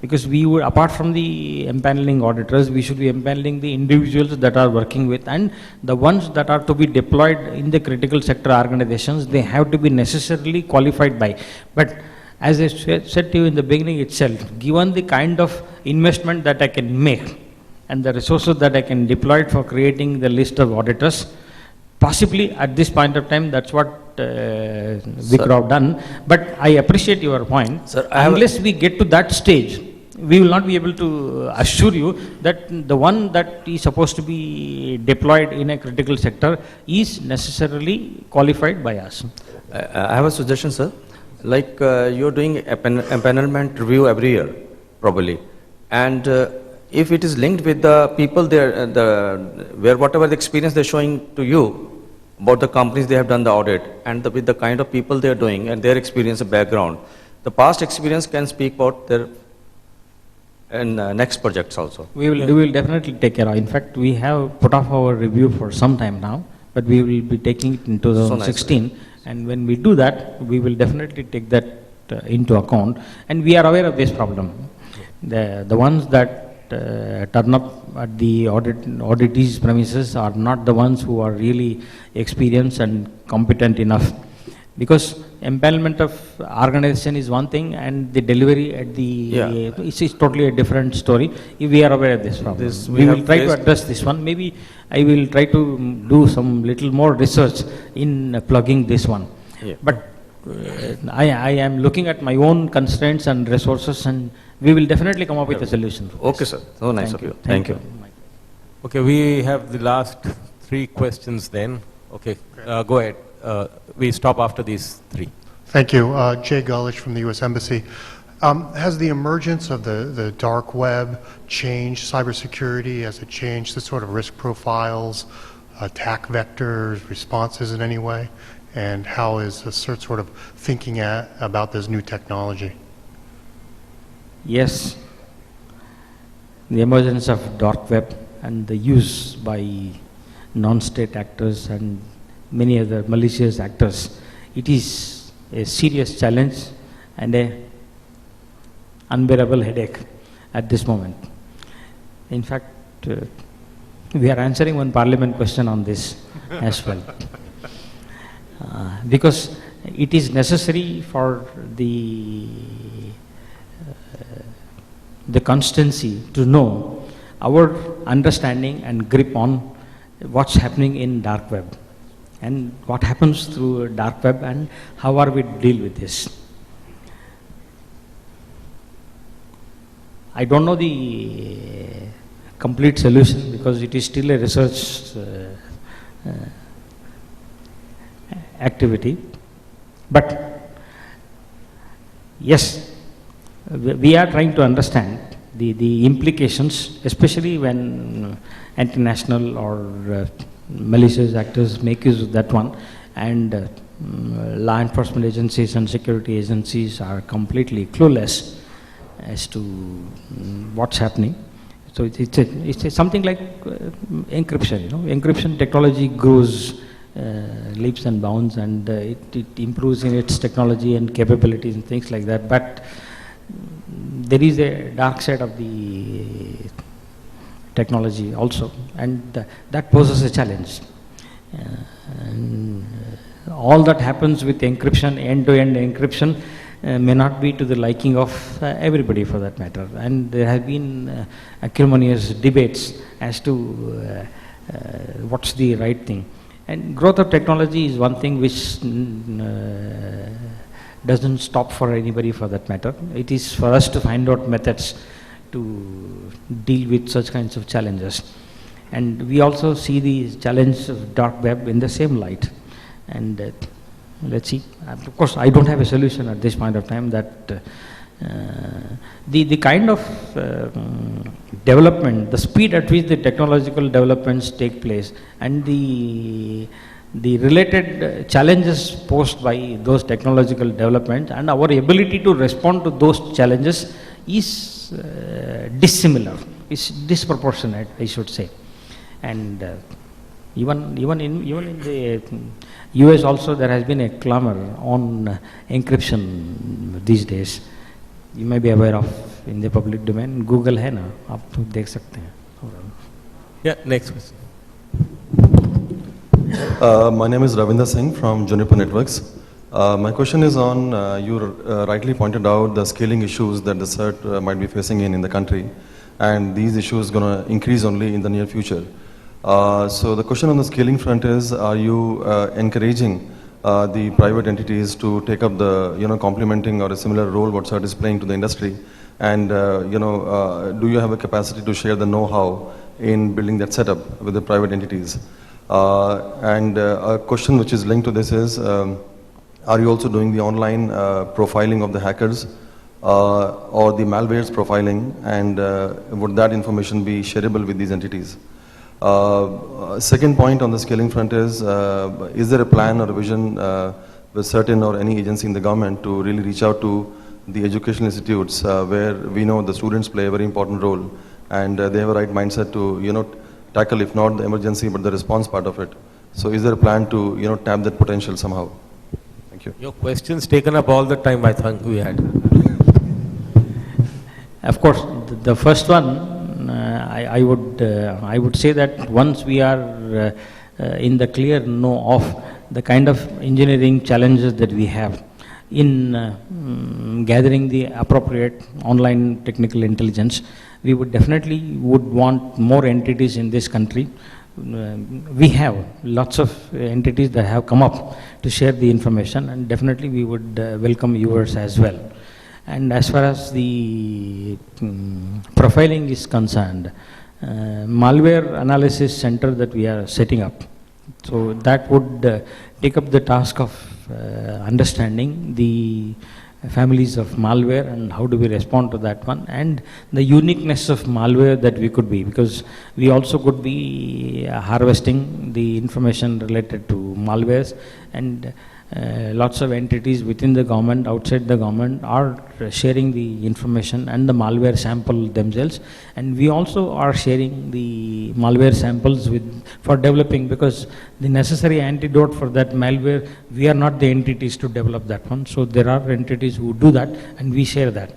Because we would, apart from the empaneling auditors, we should be empaneling the individuals that are working with, and the ones that are to be deployed in the critical sector organizations, they have to be necessarily qualified by. But as I said to you in the beginning itself, given the kind of investment that I can make and the resources that I can deploy for creating the list of auditors, possibly at this point of time, that's what we could have done. But I appreciate your point. Sir, unless we get to that stage, we will not be able to assure you that the one that is supposed to be deployed in a critical sector is necessarily qualified by us. I have a suggestion, sir. Like you're doing empanelment review every year, probably, and if it is linked with the people there, where whatever the experience they're showing to you about the companies they have done the audit, and with the kind of people they're doing and their experience and background, the past experience can speak about their next projects also. We will definitely take care of. In fact, we have put off our review for some time now, but we will be taking it in 2016. So nice. And when we do that, we will definitely take that into account. And we are aware of this problem. The ones that turn up at the auditee's premises are not the ones who are really experienced and competent enough. Because empanelment of organization is one thing, and the delivery at the is totally a different story. We are aware of this problem. We will try to address this one. Maybe I will try to do some little more research in plugging this one. Yeah. But I am looking at my own constraints and resources, and we will definitely come up with a solution for Okay, this. sir. So nice of you. Thank you. Okay, we have the last 3 questions then. Okay, go ahead. We stop after these 3. Thank you. Jay Gullich from the U.S. Embassy. Has the emergence of the dark web changed cybersecurity? Has it changed the sort of risk profiles, attack vectors, responses in any way? And how is the CERT sort of thinking about this new technology? Yes, the emergence of dark web and the use by non-state actors and many other malicious actors, it is a serious challenge and a unbearable headache at this moment. In fact, we are answering one parliament question on this as well. Because it is necessary for the constancy to know our understanding and grip on what's happening in dark web and what happens through dark web and how are we deal with this. I don't know the complete solution because it is still a research activity. But yes, we are trying to understand the implications, especially when anti-national or malicious actors make use of that one, and law enforcement agencies and security agencies are completely clueless as to what's happening. So it's something like encryption. Encryption technology grows leaps and bounds, and it improves in its technology and capabilities and things like that. But there is a dark side of the technology also, and that poses a challenge. And all that happens with encryption, end-to-end encryption, may not be to the liking of everybody for that matter. And there have been acrimonious debates as to what's the right thing. And growth of technology is one thing which doesn't stop for anybody for that matter. It is for us to find out methods to deal with such kinds of challenges. And we also see the challenge of dark web in the same light. And let's see. Of course, I don't have a solution at this point of time. That the kind of development, the speed at which the technological developments take place, and the related challenges posed by those technological developments, and our ability to respond to those challenges is dissimilar, is disproportionate, I should say. And even in the US also, there has been a clamor on encryption these days. You may be aware of in the public domain. Google है ना, आप तो देख सकते हैं. Yeah, next question. My name is Ravinder Singh from Juniper Networks. My question is on, you rightly pointed out the scaling issues that the CERT might be facing in the country, and these issues going to increase only in the near future. So the question on the scaling front is, are you encouraging the private entities to take up the, complementing or a similar role what CERT is playing to the industry? And, do you have a capacity to share the know-how in building that setup with the private entities? And a question which is linked to this is, are you also doing the online profiling of the hackers or the malwares profiling, and would that information be shareable with these entities? Second point on the scaling front is there a plan or a vision with certain or any agency in the government to really reach out to the educational institutes where we know the students play a very important role, and they have a right mindset to, tackle, if not the emergency, but the response part of it. So is there a plan to, tap that potential somehow? Thank you. Your questions taken up all the time, I think we had. Of course, the first one, I would say that once we are in the clear know of the kind of engineering challenges that we have in gathering the appropriate online technical intelligence, we would definitely want more entities in this country. We have lots of entities that have come up to share the information, and definitely we would welcome yours as well. And as far as the profiling is concerned, malware analysis center that we are setting up, so that would take up the task of understanding the families of malware and how do we respond to that one, and the uniqueness of malware that we could be, because we also could be harvesting the information related to malwares, and lots of entities within the government, outside the government are sharing the information and the malware sample themselves, and we also are sharing the malware samples for developing, because the necessary antidote for that malware, we are not the entities to develop that one. So there are entities who do that, and we share that.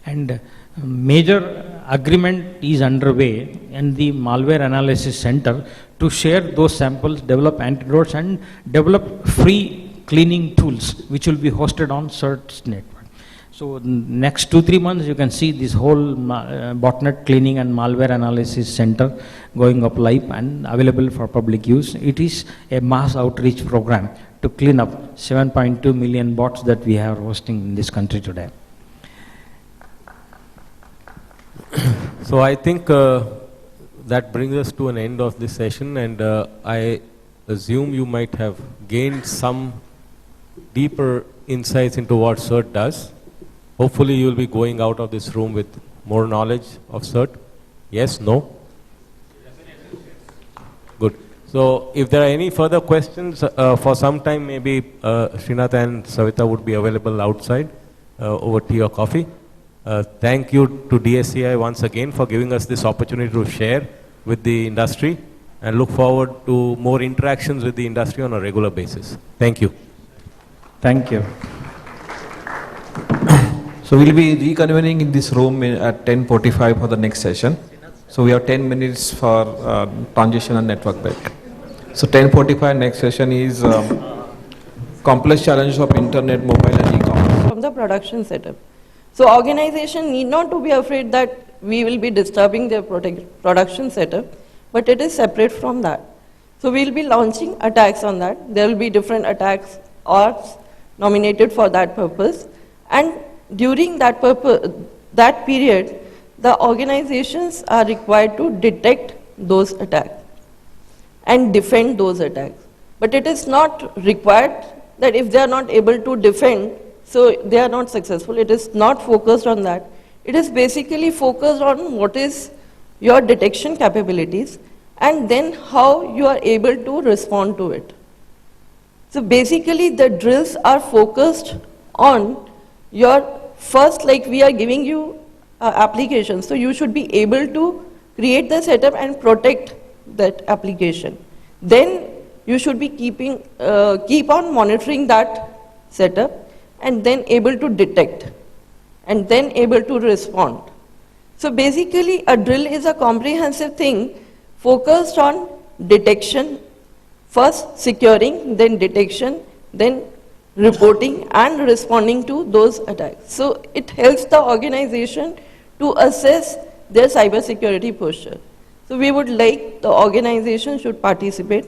And major agreement is underway in the malware analysis center to share those samples, develop antidotes, and develop free cleaning tools which will be hosted on CERT's network. So next 2-3 months you can see this whole botnet cleaning and malware analysis center going up live and available for public use. It is a mass outreach program to clean up 7.2 million bots that we are hosting in this country today. So I think that brings us to an end of this session, and I assume you might have gained some deeper insights into what CERT does. Hopefully you will be going out of this room with more knowledge of CERT. Yes, no? Good. So if there are any further questions, for some time maybe Srinath and Savita would be available outside over tea or coffee. Thank you to DSCI once again for giving us this opportunity to share with the industry, and look forward to more interactions with the industry on a regular basis. Thank you. Thank you. So we'll be reconvening in this room at 10:45 for the next session. So we have 10 minutes for transition and network break. So 10:45 next session is complex challenges of internet, mobile and e-commerce. From the production setup. So organization need not to be afraid that we will be disturbing their production setup, but it is separate from that. So we'll be launching attacks on that. There will be different attacks or nominated for that purpose. And during that period, the organizations are required to detect those attacks and defend those attacks. But it is not required that if they are not able to defend, so they are not successful. It is not focused on that. It is basically focused on what is your detection capabilities and then how you are able to respond to it. So basically the drills are focused on your first, like we are giving you application. So you should be able to create the setup and protect that application. Then you should be keep on monitoring that setup and then able to detect and then able to respond. So basically a drill is a comprehensive thing focused on detection, first securing, then detection, then reporting and responding to those attacks. So it helps the organization to assess their cybersecurity posture. So we would like the organization should participate.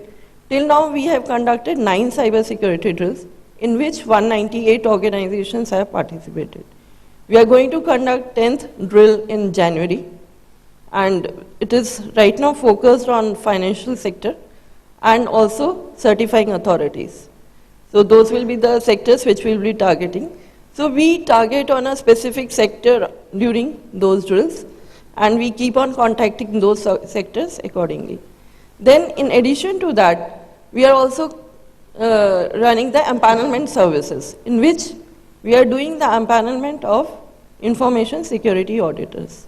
Till now we have conducted 9 cybersecurity drills in which 198 organizations have participated. We are going to conduct 10th drill in January, and it is right now focused on financial sector and also certifying authorities. So those will be the sectors which we will be targeting. So we target on a specific sector during those drills, and we keep on contacting those sectors accordingly. Then in addition to that, we are also running the empanelment services, in which we are doing the empanelment of information security auditors,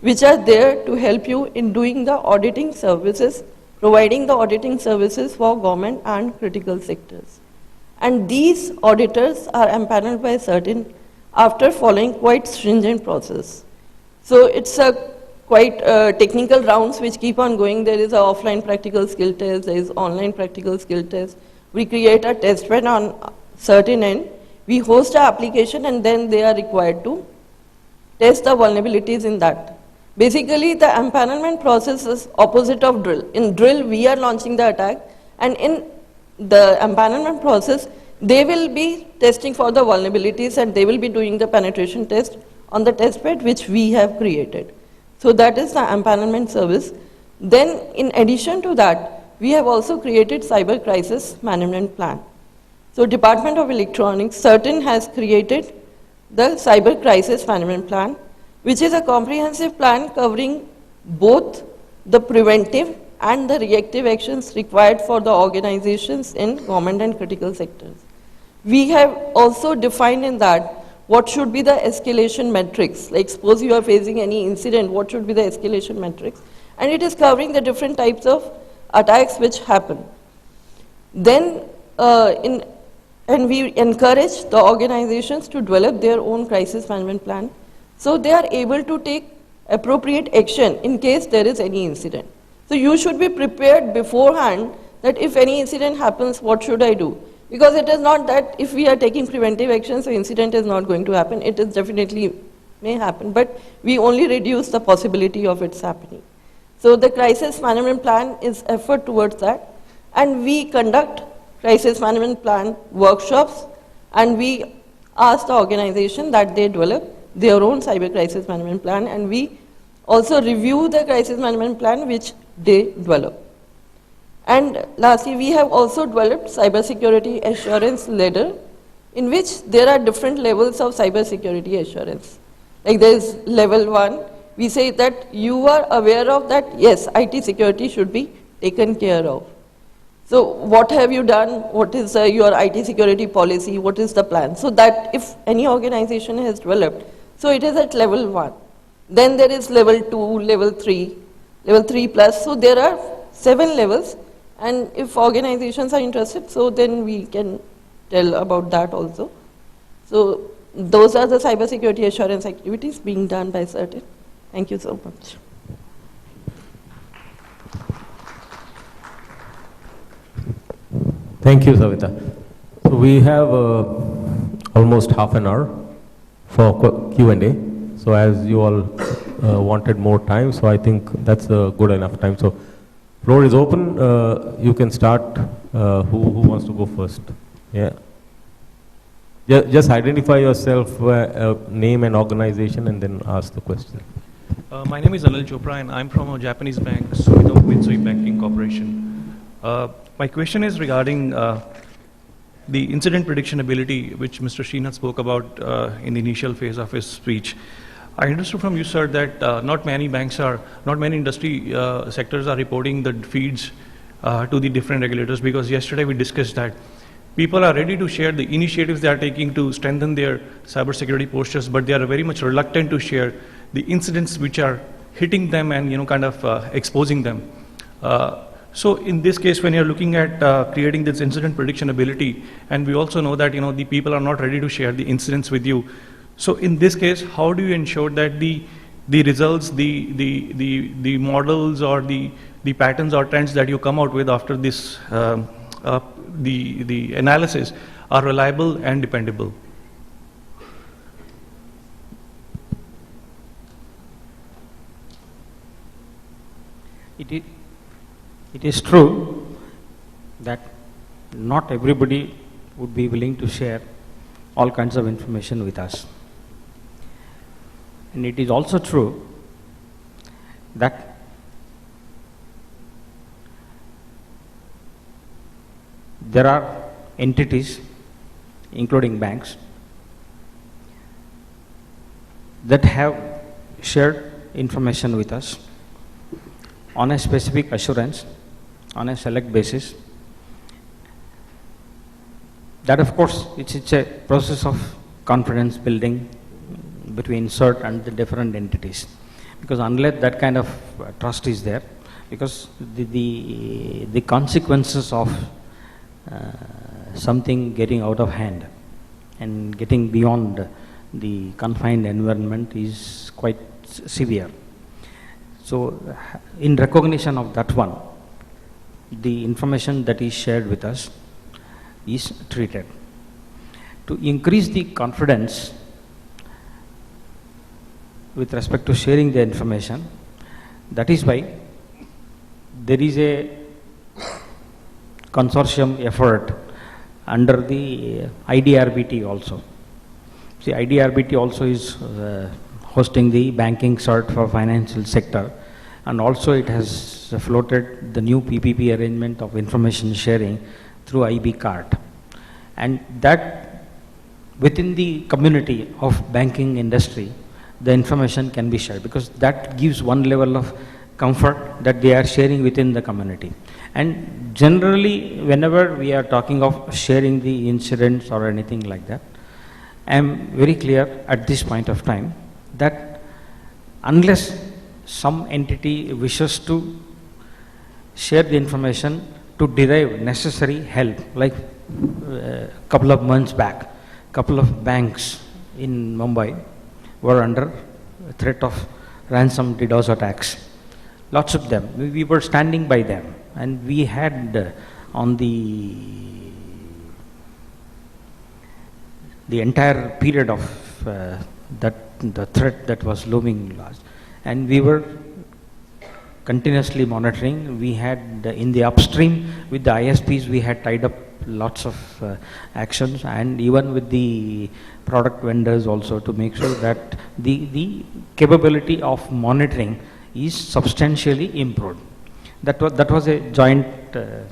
which are there to help you in doing the auditing services, providing the auditing services for government and critical sectors. And these auditors are empaneled by CERT-In after following quite stringent process. So it's a quite technical rounds which keep on going. There is an offline practical skill test, there is online practical skill test. We create a test bed on certain end. We host an application and then they are required to test the vulnerabilities in that. Basically, the empanelment process is opposite of drill. In drill, we are launching the attack, and in the empanelment process, they will be testing for the vulnerabilities and they will be doing the penetration test on the test bed which we have created. So that is the empanelment service. Then in addition to that, we have also created cyber crisis management plan. So Department of Electronics, CERT-In has created the cyber crisis management plan, which is a comprehensive plan covering both the preventive and the reactive actions required for the organizations in government and critical sectors. We have also defined in that what should be the escalation metrics. Like suppose you are facing any incident, what should be the escalation metrics? And it is covering the different types of attacks which happen. Then and we encourage the organizations to develop their own crisis management plan, so they are able to take appropriate action in case there is any incident. So you should be prepared beforehand that if any incident happens, what should I do? Because it is not that if we are taking preventive action, so incident is not going to happen. It is definitely may happen, but we only reduce the possibility of its happening. So the crisis management plan is effort towards that, and we conduct crisis management plan workshops, and we ask the organization that they develop their own cyber crisis management plan, and we also review the crisis management plan which they develop. And lastly, we have also developed cybersecurity assurance ladder, in which there are different levels of cybersecurity assurance. Like there is level 1, we say that you are aware of that, yes, IT security should be taken care of. So what have you done? What is your IT security policy? What is the plan? So that if any organization has developed, so it is at level 1. Then there is level 2, level 3 plus. So there are 7 levels. And if organizations are interested, so then we can tell about that also. So those are the cybersecurity assurance activities being done by CERT-In. Thank you so much. Thank you, Savita. So we have almost half an hour for Q&A. So as you all wanted more time, so I think that's a good enough time. So floor is open. You can start. Who wants to go first? Yeah. Just identify yourself, name and organization, and then ask the question. My name is Anil Chopra, and I'm from a Japanese bank, Sumitomo Mitsui Banking Corporation. My question is regarding the incident prediction ability, which Mr. Srinath spoke about in the initial phase of his speech. I understood from you, sir, that not many industry sectors are reporting the feeds to the different regulators, because yesterday we discussed that people are ready to share the initiatives they are taking to strengthen their cybersecurity postures, but they are very much reluctant to share the incidents which are hitting them and exposing them. So in this case, when you're looking at creating this incident prediction ability, and we also know that the people are not ready to share the incidents with you. So in this case, how do you ensure that the results, the models or the patterns or trends that you come out with after this the analysis are reliable and dependable? It is true that not everybody would be willing to share all kinds of information with us. And it is also true that there are entities, including banks, that have shared information with us on a specific assurance, on a select basis. That, of course, it's a process of confidence building between CERT and the different entities, because unless that kind of trust is there, because the consequences of something getting out of hand and getting beyond the confined environment is quite severe. So in recognition of that one, the information that is shared with us is treated. To increase the confidence with respect to sharing the information, that is why there is a consortium effort under the IDRBT also. See, IDRBT also is hosting the banking CERT for financial sector, and also it has floated the new PPP arrangement of information sharing through IB card. And that within the community of banking industry, the information can be shared, because that gives one level of comfort that they are sharing within the community. And generally, whenever we are talking of sharing the incidents or anything like that, I am very clear at this point of time that unless some entity wishes to share the information to derive necessary help, like a couple of months back, couple of banks in Mumbai were under threat of ransom DDoS attacks. Lots of them. We were standing by them, and we had on the entire period of the threat that was looming large, and we were continuously monitoring. We had in the upstream with the ISPs, we had tied up lots of actions, and even with the product vendors also, to make sure that the capability of monitoring is substantially improved. That was a joint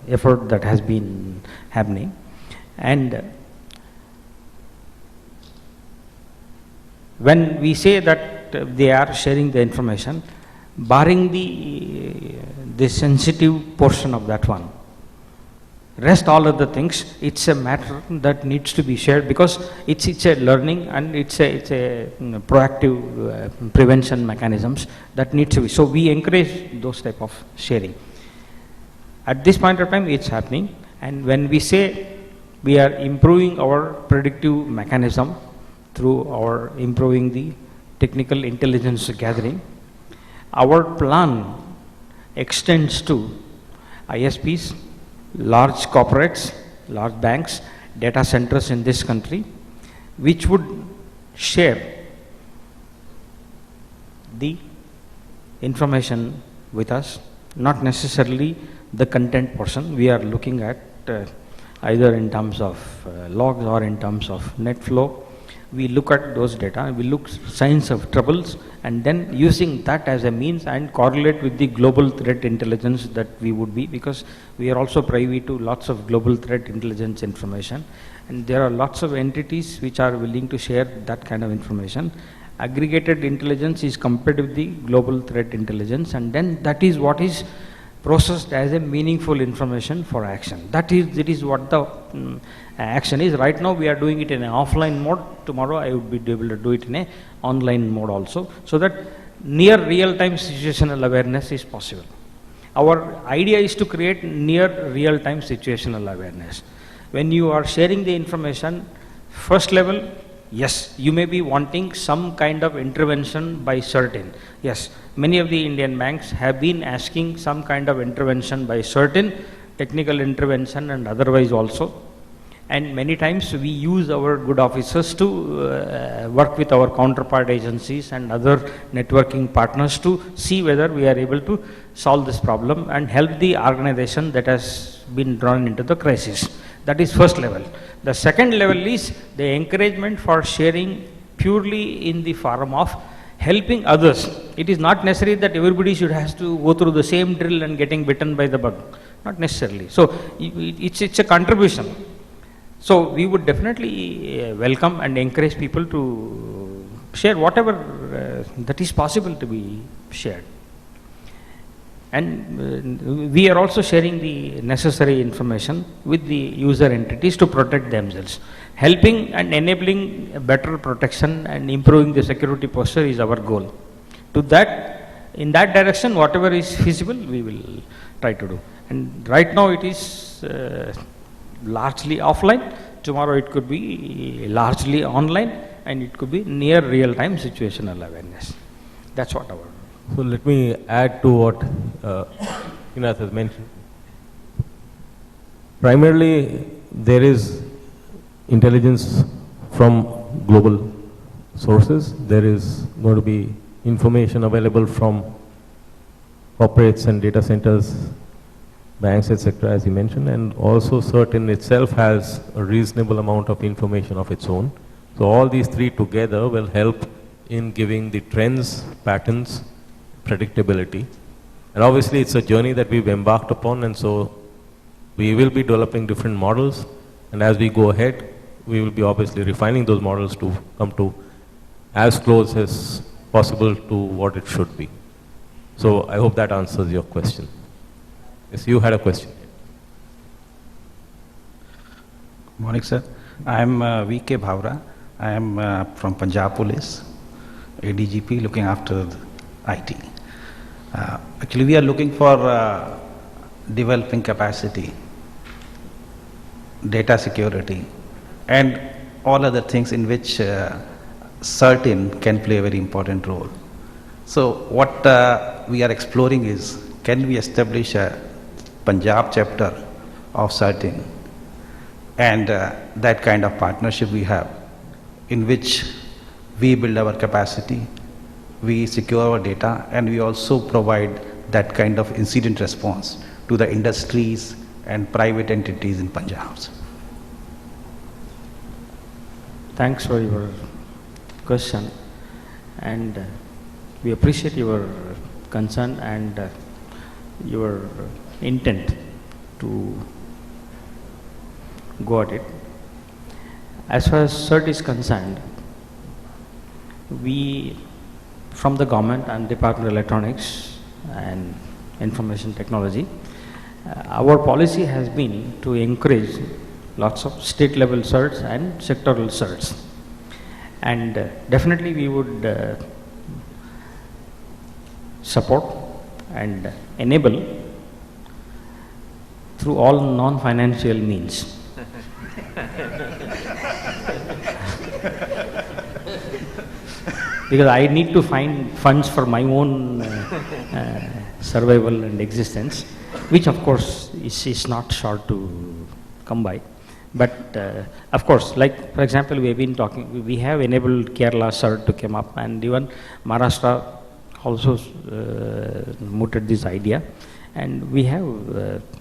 effort that has been happening. And when we say that they are sharing the information, barring the sensitive portion of that one, rest all other things, it's a matter that needs to be shared, because it's a learning and it's a proactive prevention mechanisms that needs to be. So we encourage those type of sharing. At this point of time, it's happening. And when we say we are improving our predictive mechanism through our improving the technical intelligence gathering, our plan extends to ISPs, large corporates, large banks, data centers in this country, which would share the information with us, not necessarily the content portion. We are looking at either in terms of logs or in terms of net flow. We look at those data, we look signs of troubles, and then using that as a means and correlate with the global threat intelligence that we would be, because we are also privy to lots of global threat intelligence information, and there are lots of entities which are willing to share that kind of information. Aggregated intelligence is compared with the global threat intelligence, and then that is what is processed as a meaningful information for action. That is what the action is. Right now we are doing it in an offline mode. Tomorrow I would be able to do it in an online mode also, so that near real-time situational awareness is possible. Our idea is to create near real-time situational awareness. When you are sharing the information, first level, yes, you may be wanting some kind of intervention by certain. Yes, many of the Indian banks have been asking some kind of intervention by certain, technical intervention and otherwise also. And many times we use our good officers to work with our counterpart agencies and other networking partners to see whether we are able to solve this problem and help the organization that has been drawn into the crisis. That is first level. The second level is the encouragement for sharing purely in the form of helping others. It is not necessary that everybody should has to go through the same drill and getting bitten by the bug. Not necessarily. So it's a contribution. So we would definitely welcome and encourage people to share whatever that is possible to be shared. And we are also sharing the necessary information with the user entities to protect themselves. Helping and enabling a better protection and improving the security posture is our goal. To that, in that direction, whatever is feasible, we will try to do. And right now it is largely offline. Tomorrow it could be largely online, and it could be near real-time situational awareness. That's what our. So let me add to what Srinath has mentioned. Primarily, there is intelligence from global sources. There is going to be information available from corporates and data centers, banks, etc., as you mentioned, and also CERT-IN itself has a reasonable amount of information of its own. So all these three together will help in giving the trends, patterns, predictability. And obviously it's a journey that we've embarked upon, and so we will be developing different models, and as we go ahead, we will be obviously refining those models to come to as close as possible to what it should be. So I hope that answers your question. Yes, you had a question. Good morning, sir. I am V.K. Bhavra. I am from Punjab Police, ADGP, looking after the IT. Actually, we are looking for developing capacity, data security, and all other things in which CERT-IN can play a very important role. So what we are exploring is, can we establish a Punjab chapter of CERT-IN, and that kind of partnership we have, in which we build our capacity, we secure our data, and we also provide that kind of incident response to the industries and private entities in Punjab. thanks for your question, and we appreciate your concern and your intent to go at it. As far as CERT is concerned, we from the government and Department of Electronics and Information Technology, our policy has been to encourage lots of state level certs and sectoral certs, and definitely we would support and enable through all non-financial means. Because I need to find funds for my own survival and existence, which of course is not sure to come by. But of course, like for example, we have been talking, we have enabled Kerala cert to come up, and even Maharashtra also mooted this idea, and we have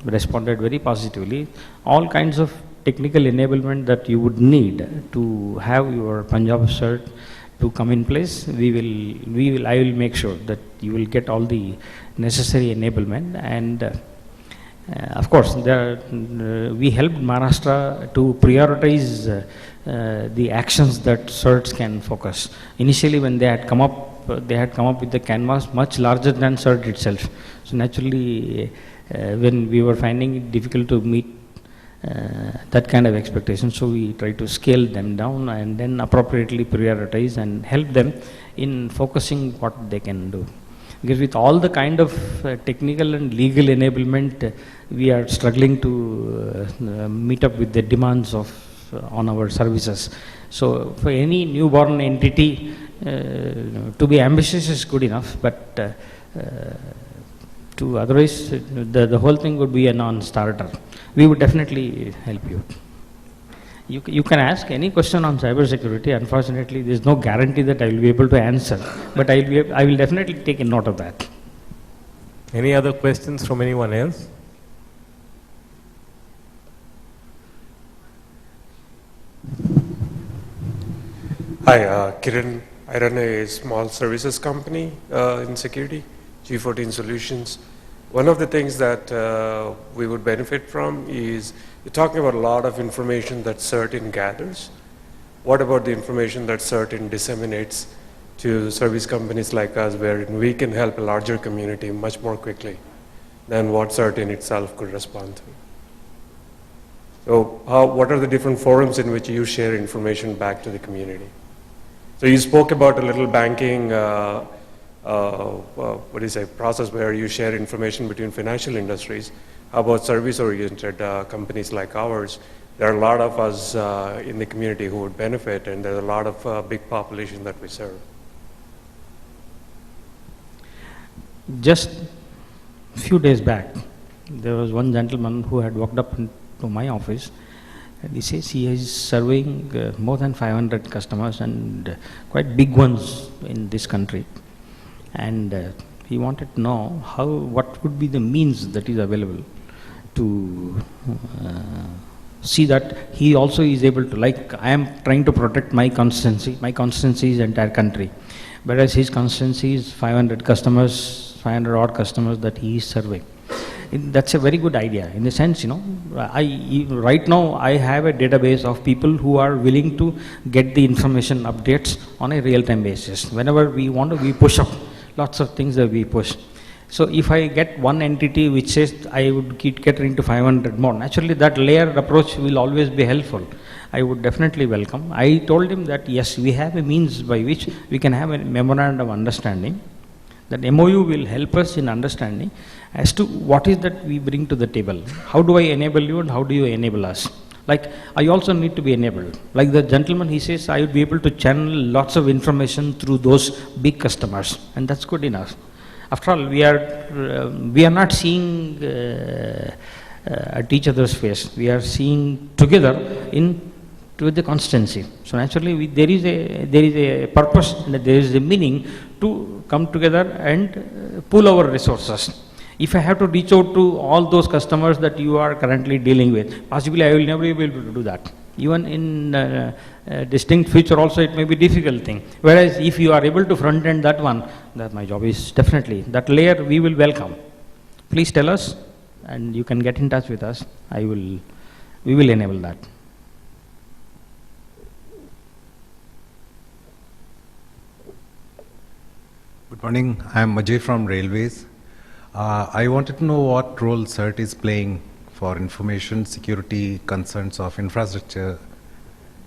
responded very positively. All kinds of technical enablement that you would need to have your Punjab cert to come in place, I will make sure that you will get all the necessary enablement, and of course, we helped Maharashtra to prioritize the actions that certs can focus. Initially, when they had come up with the canvas much larger than cert itself. So naturally, when we were finding it difficult to meet that kind of expectation, so we try to scale them down and then appropriately prioritize and help them in focusing what they can do. Because with all the kind of technical and legal enablement, we are struggling to meet up with the demands of on our services. So for any newborn entity, to be ambitious is good enough, but to otherwise the whole thing would be a non-starter. We would definitely help you. You can ask any question on cyber security. Unfortunately, there is no guarantee that I will be able to answer, but I will definitely take a note of that. Any other questions from anyone else? Hi, Kiran. I run a small services company in security, G14 Solutions. One of the things that we would benefit from is, you're talking about a lot of information that CERT-In gathers. What about the information that CERT-In disseminates to service companies like us, where we can help a larger community much more quickly than what CERT-In itself could respond to? So what are the different forums in which you share information back to the community? So you spoke about a little banking process where you share information between financial industries. How about service-oriented companies like ours? There are a lot of us in the community who would benefit, and there's a lot of big population that we serve. Just a few days back, there was one gentleman who had walked up to my office, and he says he is serving more than 500 customers, and quite big ones in this country. And he wanted to know what would be the means that is available to see that he also is able to, like I am trying to protect my constituency is entire country, whereas his constituency is 500 customers, 500 odd customers that he is serving. That's a very good idea, in the sense, right now I have a database of people who are willing to get the information updates on a real-time basis. Whenever we want to, we push up lots of things that we push. So if I get one entity which says I would keep catering to 500 more, naturally that layered approach will always be helpful. I would definitely welcome. I told him that yes, we have a means by which we can have a memorandum of understanding. That MOU will help us in understanding as to what is that we bring to the table. How do I enable you and how do you enable us? Like, I also need to be enabled. Like the gentleman, he says, I would be able to channel lots of information through those big customers, and that's good enough. After all, we are not seeing at each other's face. We are seeing together with the constancy. So naturally, there is a purpose, there is a meaning to come together and pool our resources. If I have to reach out to all those customers that you are currently dealing with, possibly I will never be able to do that. Even in distinct future also it may be difficult thing. Whereas if you are able to front end that one, that my job is definitely, that layer we will welcome. Please tell us and you can get in touch with us. We will enable that. Good morning. I am Ajay from Railways. I wanted to know what role CERT is playing for information security concerns of infrastructure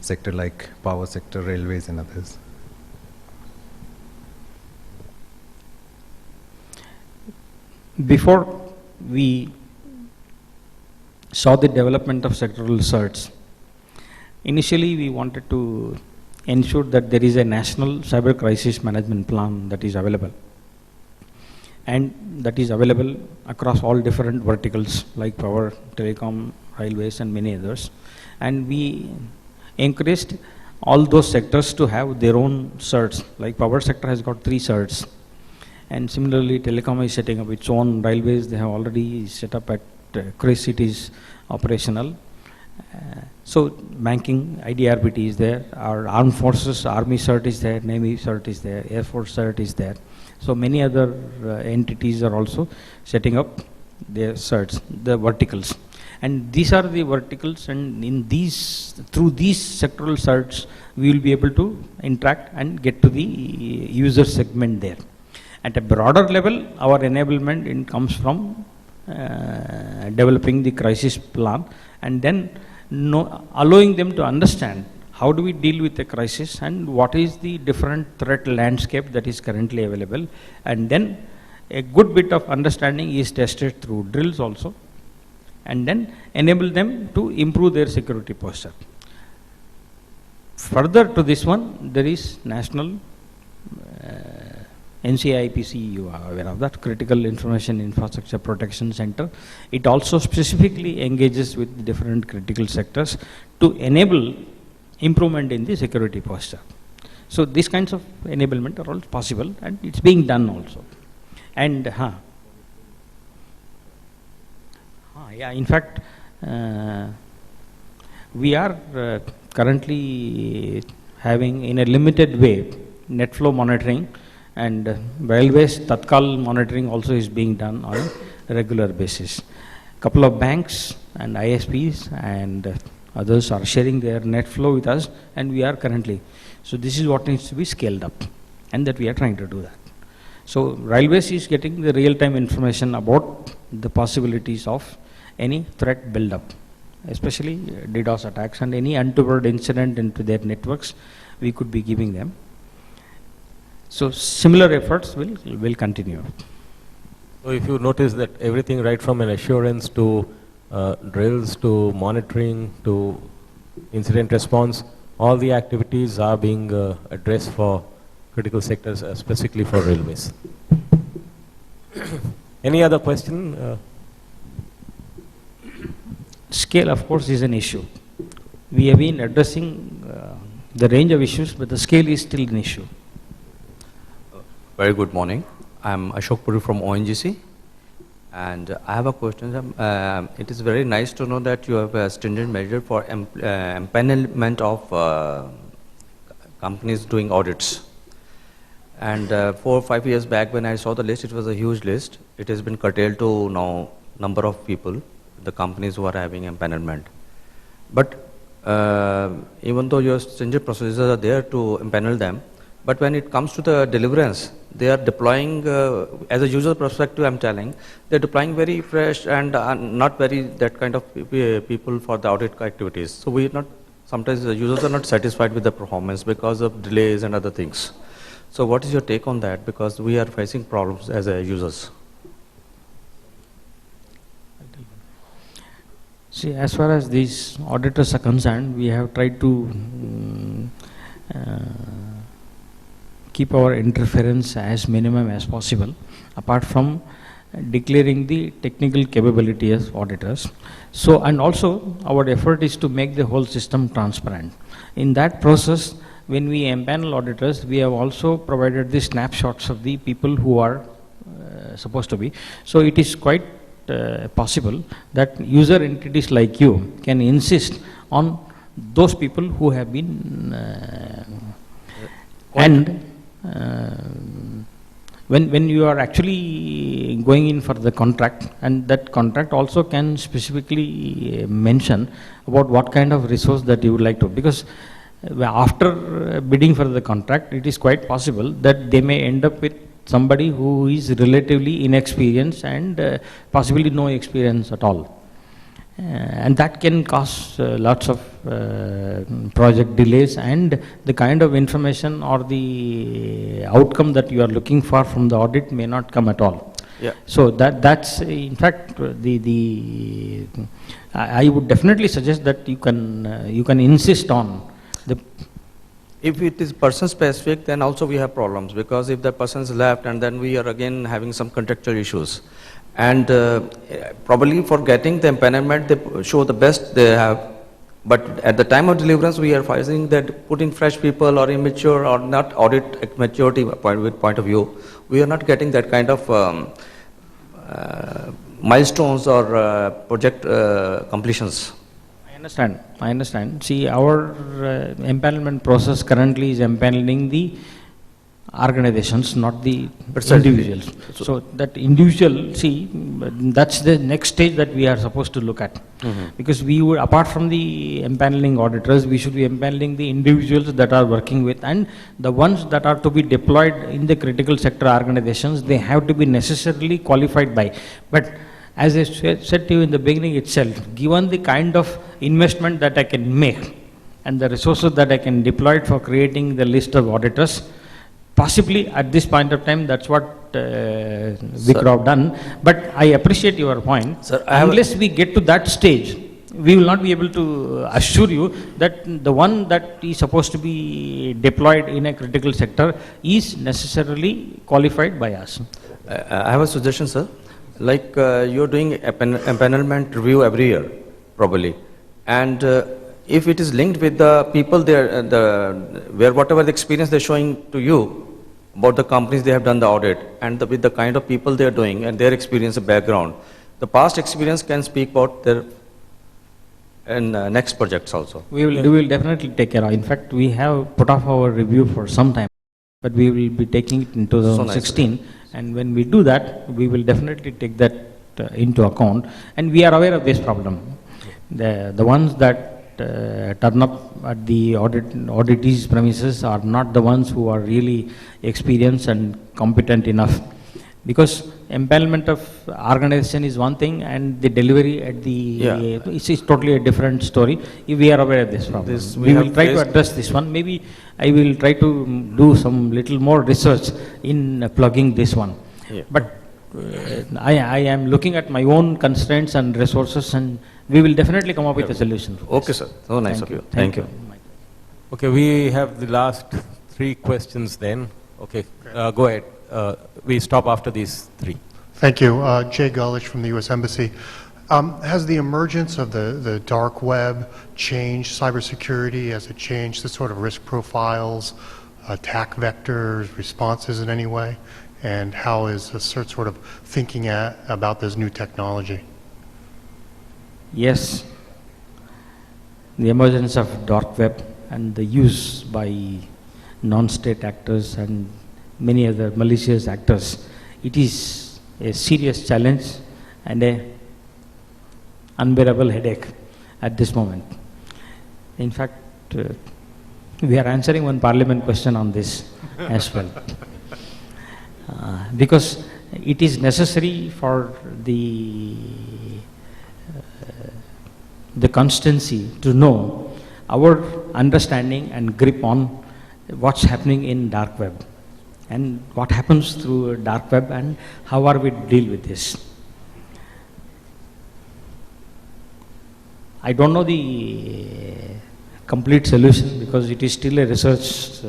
sector like power sector, railways and others. Before we saw the development of sectoral certs, initially we wanted to ensure that there is a national cyber crisis management plan that is available, and that is available across all different verticals like power, telecom, railways and many others. And we encouraged all those sectors to have their own certs, like power sector has got 3 certs. And similarly, telecom is setting up its own, railways, they have already set up at CRIS, it is operational. So banking, IDRBT is there, our armed forces, army cert is there, navy cert is there, air force cert is there. So many other entities are also setting up their certs, the verticals. And these are the verticals, and in these, through these sectoral certs, we will be able to interact and get to the user segment there. At a broader level, our enablement comes from developing the crisis plan and then allowing them to understand how do we deal with a crisis and what is the different threat landscape that is currently available. And then a good bit of understanding is tested through drills also, and then enable them to improve their security posture. Further to this one, there is national NCIPC, you are aware of that, Critical Information Infrastructure Protection Center. It also specifically engages with different critical sectors to enable improvement in the security posture. So these kinds of enablement are all possible, and it's being done also. And yeah, in fact, we are currently having in a limited way net flow monitoring, and railways Tatkal monitoring also is being done on a regular basis. Couple of banks and ISPs and others are sharing their net flow with us, and we are currently. So this is what needs to be scaled up, and that we are trying to do that. So railways is getting the real-time information about the possibilities of any threat build-up, especially DDoS attacks and any untoward incident into their networks, we could be giving them. So similar efforts will continue. So if you notice that everything right from an assurance to drills to monitoring to incident response, all the activities are being addressed for critical sectors, specifically for railways. Any other question? Scale, of course, is an issue. We have been addressing the range of issues, but the scale is still an issue. Very good morning. I'm Ashok Puri from ONGC, and I have a question. It is very nice to know that you have a stringent measure for empanelment of companies doing audits. And 4 or 5 years back when I saw the list, it was a huge list. It has been curtailed to now number of people, the companies who are having empanelment. But even though your stringent procedures are there to empanel them, but when it comes to the deliverance, they are deploying, as a user perspective I'm telling, they're deploying very fresh and not very that kind of people for the audit activities. So we not, sometimes the users are not satisfied with the performance because of delays and other things. So what is your take on that? Because we are facing problems as a users. See, as far as these auditors are concerned, we have tried to keep our interference as minimum as possible, apart from declaring the technical capability as auditors. So, and also our effort is to make the whole system transparent. In that process, when we empanel auditors, we have also provided the snapshots of the people who are supposed to be. So it is quite possible that user entities like you can insist on those people who have been and when you are actually going in for the contract, and that contract also can specifically mention about what kind of resource that you would like to, because after bidding for the contract, it is quite possible that they may end up with somebody who is relatively inexperienced and possibly no experience at all. And that can cause lots of project delays, and the kind of information or the outcome that you are looking for from the audit may not come at all. Yeah. So that's in fact I would definitely suggest that you can insist on the. If it is person specific, then also we have problems, because if the person is left and then we are again having some contractual issues. And probably for getting the empanelment, they show the best they have. But at the time of deliverance, we are finding that putting fresh people or immature or not audit maturity point of view, we are not getting that kind of milestones or project completions. I understand. See, our empanelment process currently is empaneling the organizations, not the individuals. So that individual, see, that's the next stage that we are supposed to look at. Because we would, apart from the empaneling auditors, we should be empaneling the individuals that are working with, and the ones that are to be deployed in the critical sector organizations, they have to be necessarily qualified by. But as I said to you in the beginning itself, given the kind of investment that I can make and the resources that I can deploy for creating the list of auditors, possibly at this point of time, that's what we could have done. But I appreciate your point. Sir, unless we get to that stage, we will not be able to assure you that the one that is supposed to be deployed in a critical sector is necessarily qualified by us. I have a suggestion, sir. Like you're doing empanelment review every year, probably, and if it is linked with the people there, where whatever the experience they're showing to you about the companies they have done the audit, and with the kind of people they're doing and their experience and background, the past experience can speak about their next projects also. We will definitely take care of. In fact, we have put off our review for some time, but we will be taking it in 2016. And when we do that, we will definitely take that into account. And we are aware of this problem. The ones that turn up at the auditees' premises are not the ones who are really experienced and competent enough. Because empanelment of organization is one thing, and the delivery at the it's totally a different story. We are aware of this problem. We will try to address this one. Maybe I will try to do some little more research in plugging this one. Yeah. But I am looking at my own constraints and resources, and we will definitely come up with a solution. Okay, sir. So nice of you. Thank you. Okay, we have the last 3 questions then. Okay, go ahead. We stop after these 3. Thank you. Jay Gullich from the U.S. Embassy. Has the emergence of the dark web changed cybersecurity? Has it changed the sort of risk profiles, attack vectors, responses in any way? And how is the CERT sort of thinking about this new technology? Yes. The emergence of dark web and the use by non-state actors and many other malicious actors, it is a serious challenge and a unbearable headache at this moment. In fact, we are answering one parliament question on this as well. Because it is necessary for the constituency to know our understanding and grip on what's happening in dark web and what happens through dark web and how are we deal with this. I don't know the complete solution because it is still a research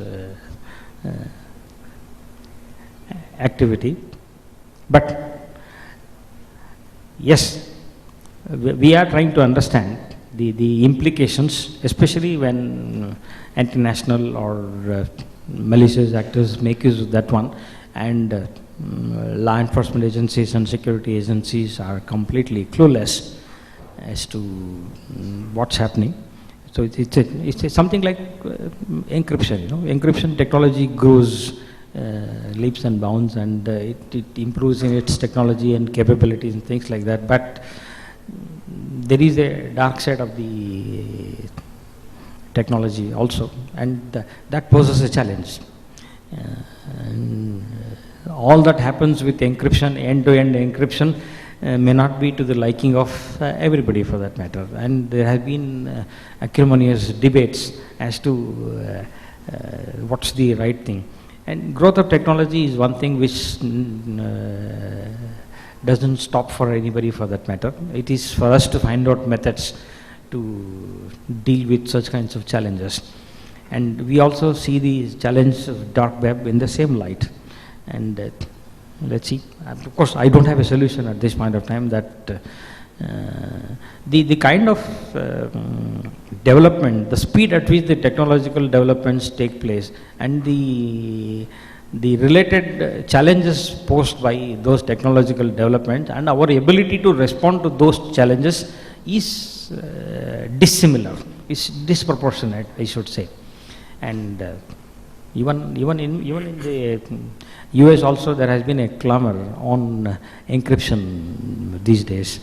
activity, but yes, we are trying to understand the implications, especially when anti-national or malicious actors make use of that one, and law enforcement agencies and security agencies are completely clueless as to what's happening. So it's something like encryption, you know. Encryption technology grows leaps and bounds, and it improves in its technology and capabilities and things like that. But there is a dark side of the technology also, and that poses a challenge. And all that happens with encryption, end-to-end encryption, may not be to the liking of everybody for that matter. And there have been acrimonious debates as to what's the right thing. And growth of technology is one thing which doesn't stop for anybody for that matter. It is for us to find out methods to deal with such kinds of challenges. And we also see the challenge of dark web in the same light. And let's see. Of course, I don't have a solution at this point of time. That the kind of development, the speed at which the technological developments take place, and the related challenges posed by those technological developments, and our ability to respond to those challenges is dissimilar, is disproportionate, I should say. And even in the US also, there has been a clamor on encryption these days.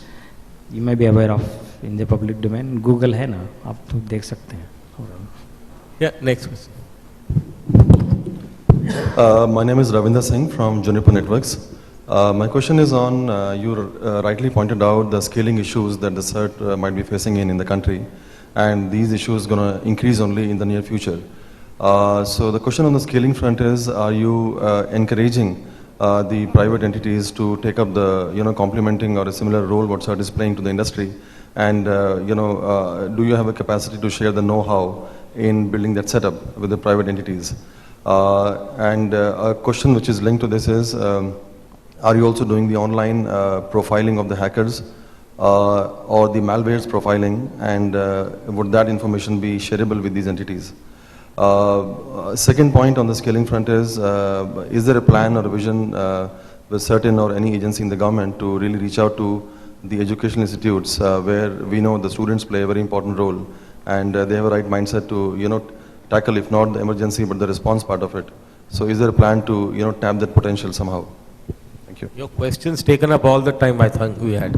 You may be aware of in the public domain. Google है ना, आप तो देख सकते हैं. Yeah, next question. My name is Ravinder Singh from Juniper Networks. My question is on, you rightly pointed out the scaling issues that the CERT might be facing in the country, and these issues going to increase only in the near future. So the question on the scaling front is, are you encouraging the private entities to take up the, complementing or a similar role what CERT is playing to the industry? And, do you have a capacity to share the know-how in building that setup with the private entities? And a question which is linked to this is, are you also doing the online profiling of the hackers or the malwares profiling, and would that information be shareable with these entities? Second point on the scaling front is there a plan or a vision with certain or any agency in the government to really reach out to the educational institutes where we know the students play a very important role, and they have a right mindset to, tackle, if not the emergency, but the response part of it. So is there a plan to, tap that potential somehow? Thank you. Your questions taken up all the time, I think we had.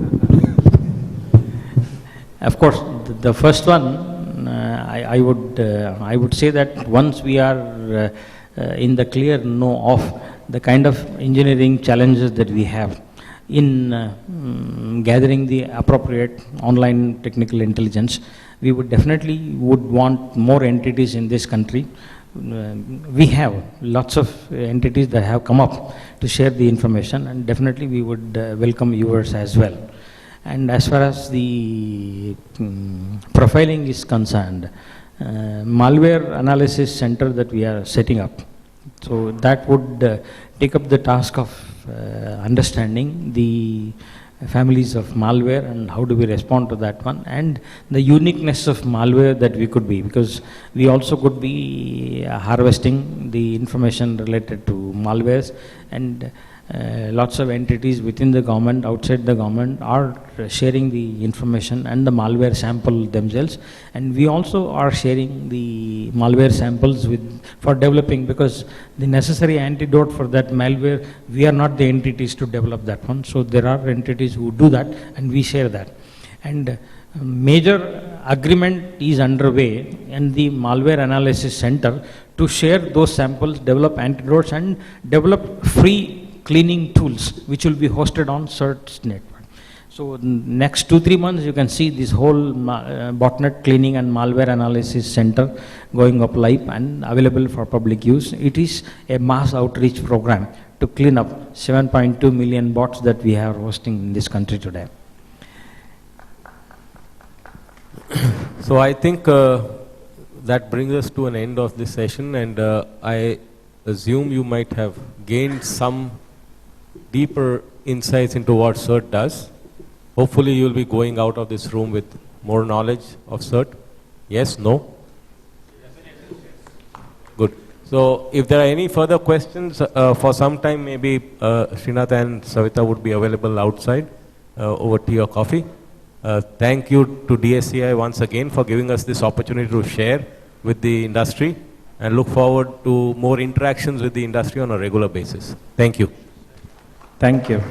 Of course, the first one, I would say that once we are in the clear know of the kind of engineering challenges that we have in gathering the appropriate online technical intelligence, we would definitely want more entities in this country. We have lots of entities that have come up to share the information, and definitely we would welcome yours as well. And as far as the profiling is concerned, malware analysis center that we are setting up, so that would take up the task of understanding the families of malware and how do we respond to that one, and the uniqueness of malware that we could be, because we also could be harvesting the information related to malwares, and lots of entities within the government, outside the government are sharing the information and the malware sample themselves, and we also are sharing the malware samples for developing, because the necessary antidote for that malware, we are not the entities to develop that one, so there are entities who do that and we share that. And major agreement is underway in the malware analysis center to share those samples, develop antidotes, and develop free cleaning tools which will be hosted on CERT's network. So next 2-3 months you can see this whole botnet cleaning and malware analysis center going up live and available for public use. It is a mass outreach program to clean up 7.2 million bots that we are hosting in this country today. So I think that brings us to an end of this session, and I assume you might have gained some deeper insights into what CERT does. Hopefully you will be going out of this room with more knowledge of CERT. Yes, no? Good. So if there are any further questions, for some time maybe Srinath and Savita would be available outside over tea or coffee. Thank you to DSCI once again for giving us this opportunity to share with the industry and look forward to more interactions with the industry on a regular basis. Thank you. Thank you.